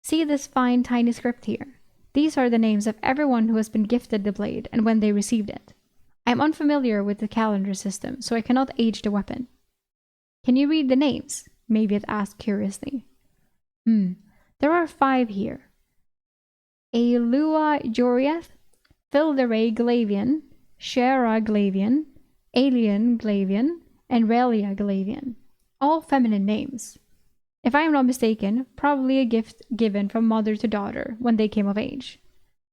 See this fine tiny script here. These are the names of everyone who has been gifted the blade and when they received it. I am unfamiliar with the calendar system, so I cannot age the weapon. Can you read the names? Maybe it asked curiously. There are 5 here. Aelua Joriath, Filderay Glavian, Shera Glavian, Alien Glavian, and Relia Glavian. All feminine names. If I am not mistaken, probably a gift given from mother to daughter when they came of age.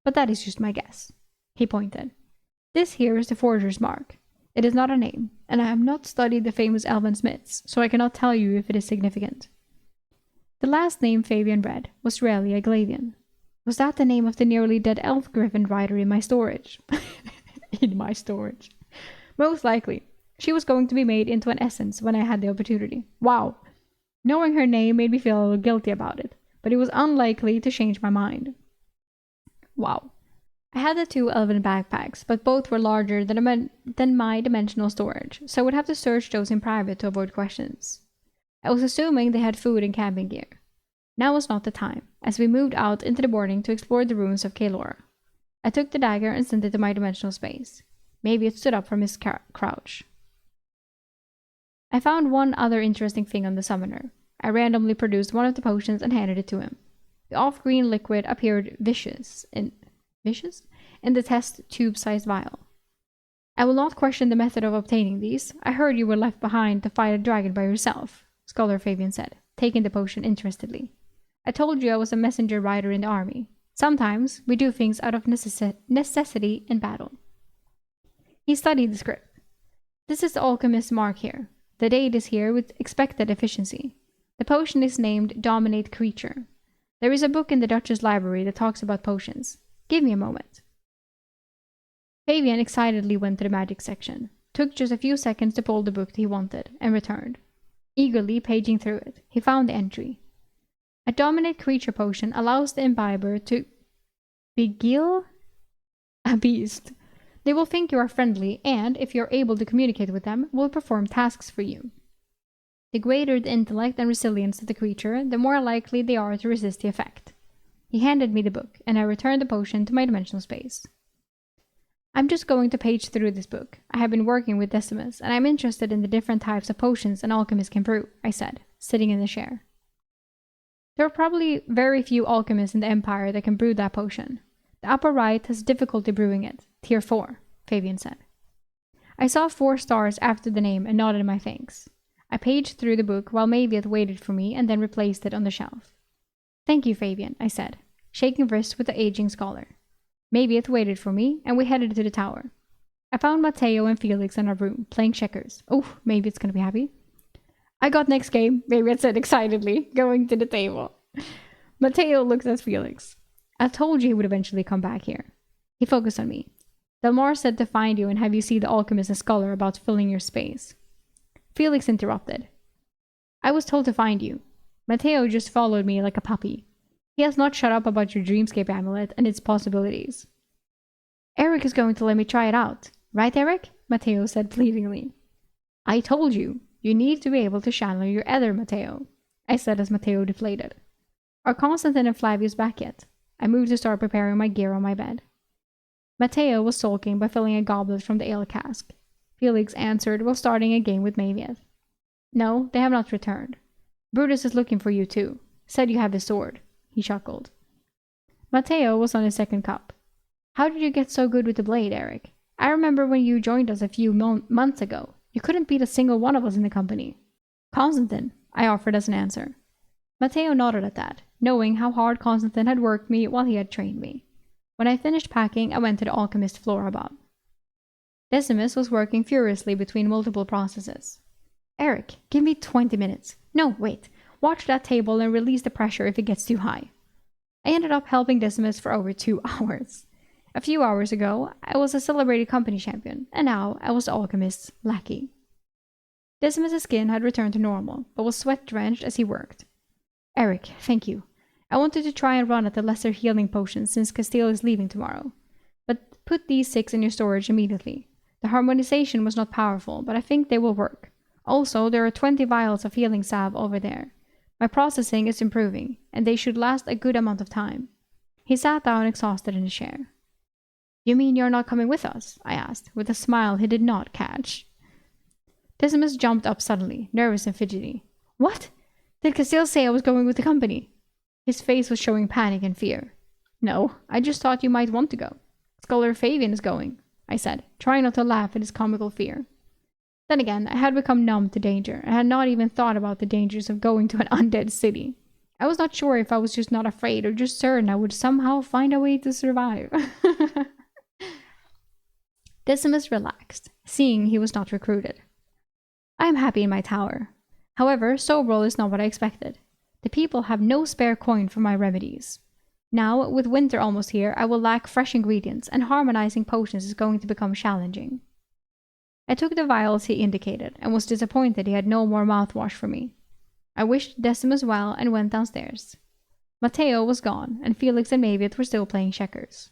But that is just my guess. He pointed. This here is the forger's mark. It is not a name, and I have not studied the famous elven smiths, so I cannot tell you if it is significant. The last name Fabian read was Relia Glavian. Was that the name of the nearly dead elf griffin rider in my storage? In my storage. Most likely. She was going to be made into an essence when I had the opportunity. Wow. Knowing her name made me feel a little guilty about it, but it was unlikely to change my mind. Wow. I had the 2 elven backpacks, but both were larger than my dimensional storage, so I would have to search those in private to avoid questions. I was assuming they had food and camping gear. Now was not the time, as we moved out into the morning to explore the ruins of Kaelora. I took the dagger and sent it to my dimensional space. Maybe it stood up from his crouch. I found one other interesting thing on the summoner. I randomly produced one of the potions and handed it to him. The off-green liquid appeared viscous in the test tube-sized vial. I will not question the method of obtaining these. I heard you were left behind to fight a dragon by yourself, Scholar Fabian said, taking the potion interestedly. I told you I was a messenger rider in the army. Sometimes we do things out of necessity in battle. He studied the script. This is the alchemist's mark here. The date is here with expected efficiency. The potion is named Dominate Creature. There is a book in the Duchess library that talks about potions. Give me a moment. Fabian excitedly went to the magic section, took just a few seconds to pull the book he wanted, and returned. Eagerly paging through it, he found the entry. A dominate creature potion allows the imbiber to beguile a beast. They will think you are friendly, and if you're able to communicate with them, will perform tasks for you. The greater the intellect and resilience of the creature, the more likely they are to resist the effect. He handed me the book, and I returned the potion to my dimensional space. I'm just going to page through this book. I have been working with Decimus, and I'm interested in the different types of potions an alchemist can brew, I said, sitting in the chair. There are probably very few alchemists in the Empire that can brew that potion. The upper right has difficulty brewing it. Tier 4, Fabian said. I saw 4 stars after the name and nodded my thanks. I paged through the book while Maviet waited for me and then replaced it on the shelf. Thank you, Fabian, I said, shaking wrists with the aging scholar. Maviet waited for me, and we headed to the tower. I found Matteo and Felix in our room, playing checkers. Oh, Maviet's gonna be happy. I got next game, Maviet said excitedly, going to the table. Matteo looked at Felix. I told you he would eventually come back here. He focused on me. Delmar said to find you and have you see the alchemist and scholar about filling your space. Felix interrupted. I was told to find you. Matteo just followed me like a puppy. He has not shut up about your dreamscape amulet and its possibilities. Eric is going to let me try it out. Right, Eric? Matteo said pleadingly. I told you. You need to be able to channel your ether, Matteo, I said as Matteo deflated. Are Constantine and Flavius back yet? I moved to start preparing my gear on my bed. Matteo was sulking by filling a goblet from the ale cask. Felix answered while starting a game with Maviet. No, they have not returned. Brutus is looking for you too. Said you have his sword. He chuckled. Matteo was on his second cup. How did you get so good with the blade, Eric? I remember when you joined us a few months ago. You couldn't beat a single one of us in the company. Constantine, I offered as an answer. Matteo nodded at that, knowing how hard Constantine had worked me while he had trained me. When I finished packing, I went to the alchemist floor above. Decimus was working furiously between multiple processes. Eric, give me 20 minutes. No, wait. Watch that table and release the pressure if it gets too high. I ended up helping Decimus for over 2 hours. A few hours ago, I was a celebrated company champion, and now I was the alchemist's lackey. Decimus' skin had returned to normal, but was sweat-drenched as he worked. Eric, thank you. I wanted to try and run at the lesser healing potions since Castile is leaving tomorrow. But put these 6 in your storage immediately. The harmonization was not powerful, but I think they will work. Also, there are 20 vials of healing salve over there. My processing is improving, and they should last a good amount of time. He sat down exhausted in a chair. You mean you're not coming with us? I asked, with a smile he did not catch. Decimus jumped up suddenly, nervous and fidgety. What? Did Castile say I was going with the company? His face was showing panic and fear. No, I just thought you might want to go. Scholar Fabian is going, I said, trying not to laugh at his comical fear. Then again, I had become numb to danger and had not even thought about the dangers of going to an undead city. I was not sure if I was just not afraid or just certain I would somehow find a way to survive. Decimus relaxed, seeing he was not recruited. I am happy in my tower. However, Sobral is not what I expected. The people have no spare coin for my remedies. Now, with winter almost here, I will lack fresh ingredients, and harmonizing potions is going to become challenging. I took the vials he indicated, and was disappointed he had no more mouthwash for me. I wished Decimus well and went downstairs. Matteo was gone, and Felix and Maviet were still playing checkers.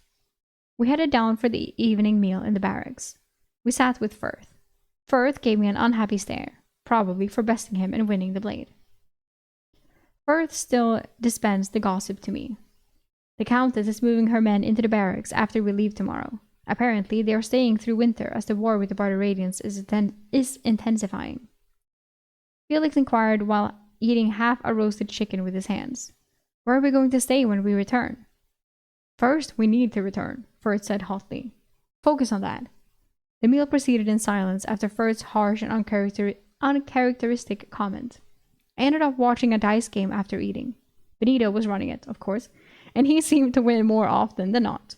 We headed down for the evening meal in the barracks. We sat with Firth. Firth gave me an unhappy stare, probably for besting him and winning the blade. Firth still dispensed the gossip to me. The Countess is moving her men into the barracks after we leave tomorrow. Apparently, they are staying through winter as the war with the Barbarians is intensifying. Felix inquired while eating half a roasted chicken with his hands. Where are we going to stay when we return? First, we need to return, Firth said hotly. Focus on that. The meal proceeded in silence after Firth's harsh and uncharacteristic comment. I ended up watching a dice game after eating. Benito was running it, of course, and he seemed to win more often than not.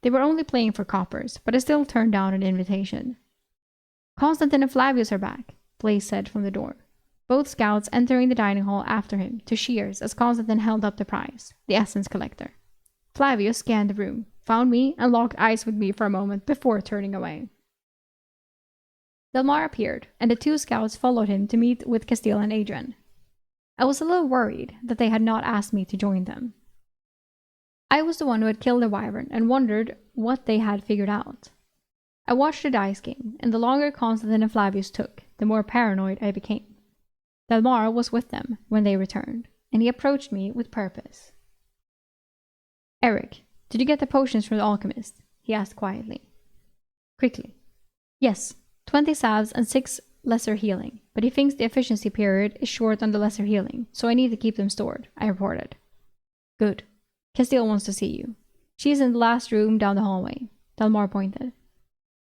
They were only playing for coppers, but I still turned down an invitation. Constantine and Flavius are back, Blaise said from the door, both scouts entering the dining hall after him to cheers as Constantine held up the prize, the essence collector. Flavius scanned the room, found me, and locked eyes with me for a moment before turning away. Delmar appeared, and the 2 scouts followed him to meet with Castile and Adrian. I was a little worried that they had not asked me to join them. I was the one who had killed the wyvern and wondered what they had figured out. I watched the dice game, and the longer Constantine and Flavius took, the more paranoid I became. Delmar was with them when they returned, and he approached me with purpose. Eric, did you get the potions from the alchemist? He asked quietly. Quickly. Yes, 20 salves and 6 lesser healing, but he thinks the efficiency period is short on the lesser healing, so I need to keep them stored, I reported. Good. Castile wants to see you. She is in the last room down the hallway, Delmar pointed.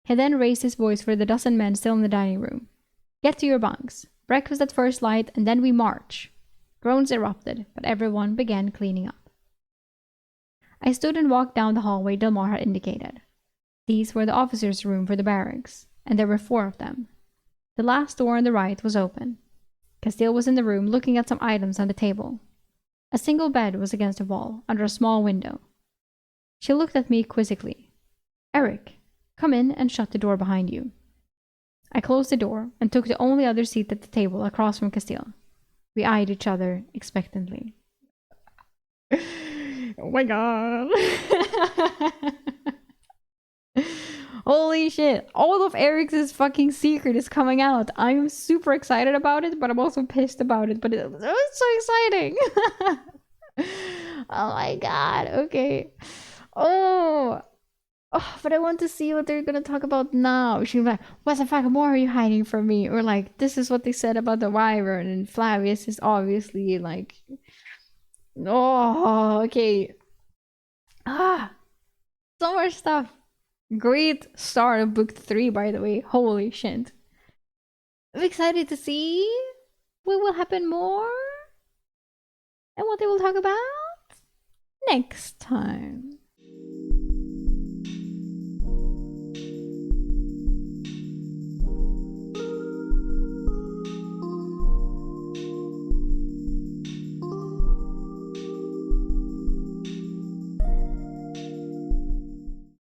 He then raised his voice for the dozen men still in the dining room. Get to your bunks. Breakfast at first light, and then we march. Groans erupted, but everyone began cleaning up. I stood and walked down the hallway Delmar had indicated. These were the officers' room for the barracks, and there were 4 of them. The last door on the right was open. Castile was in the room looking at some items on the table. A single bed was against the wall, under a small window. She looked at me quizzically. Eric, come in and shut the door behind you. I closed the door and took the only other seat at the table across from Castile. We eyed each other expectantly. Oh my god. Holy shit. All of Eric's fucking secret is coming out. I'm super excited about it, but I'm also pissed about it. But it's so exciting. Oh my god. Okay. Oh, but I want to see what they're gonna talk about now. She's like, what the fuck more are you hiding from me? Or like, this is what they said about the wyvern, and Flavius is obviously like, oh, okay. So much stuff. Great start of book 3, by the way. Holy shit. I'm excited to see what will happen more and what they will talk about next time.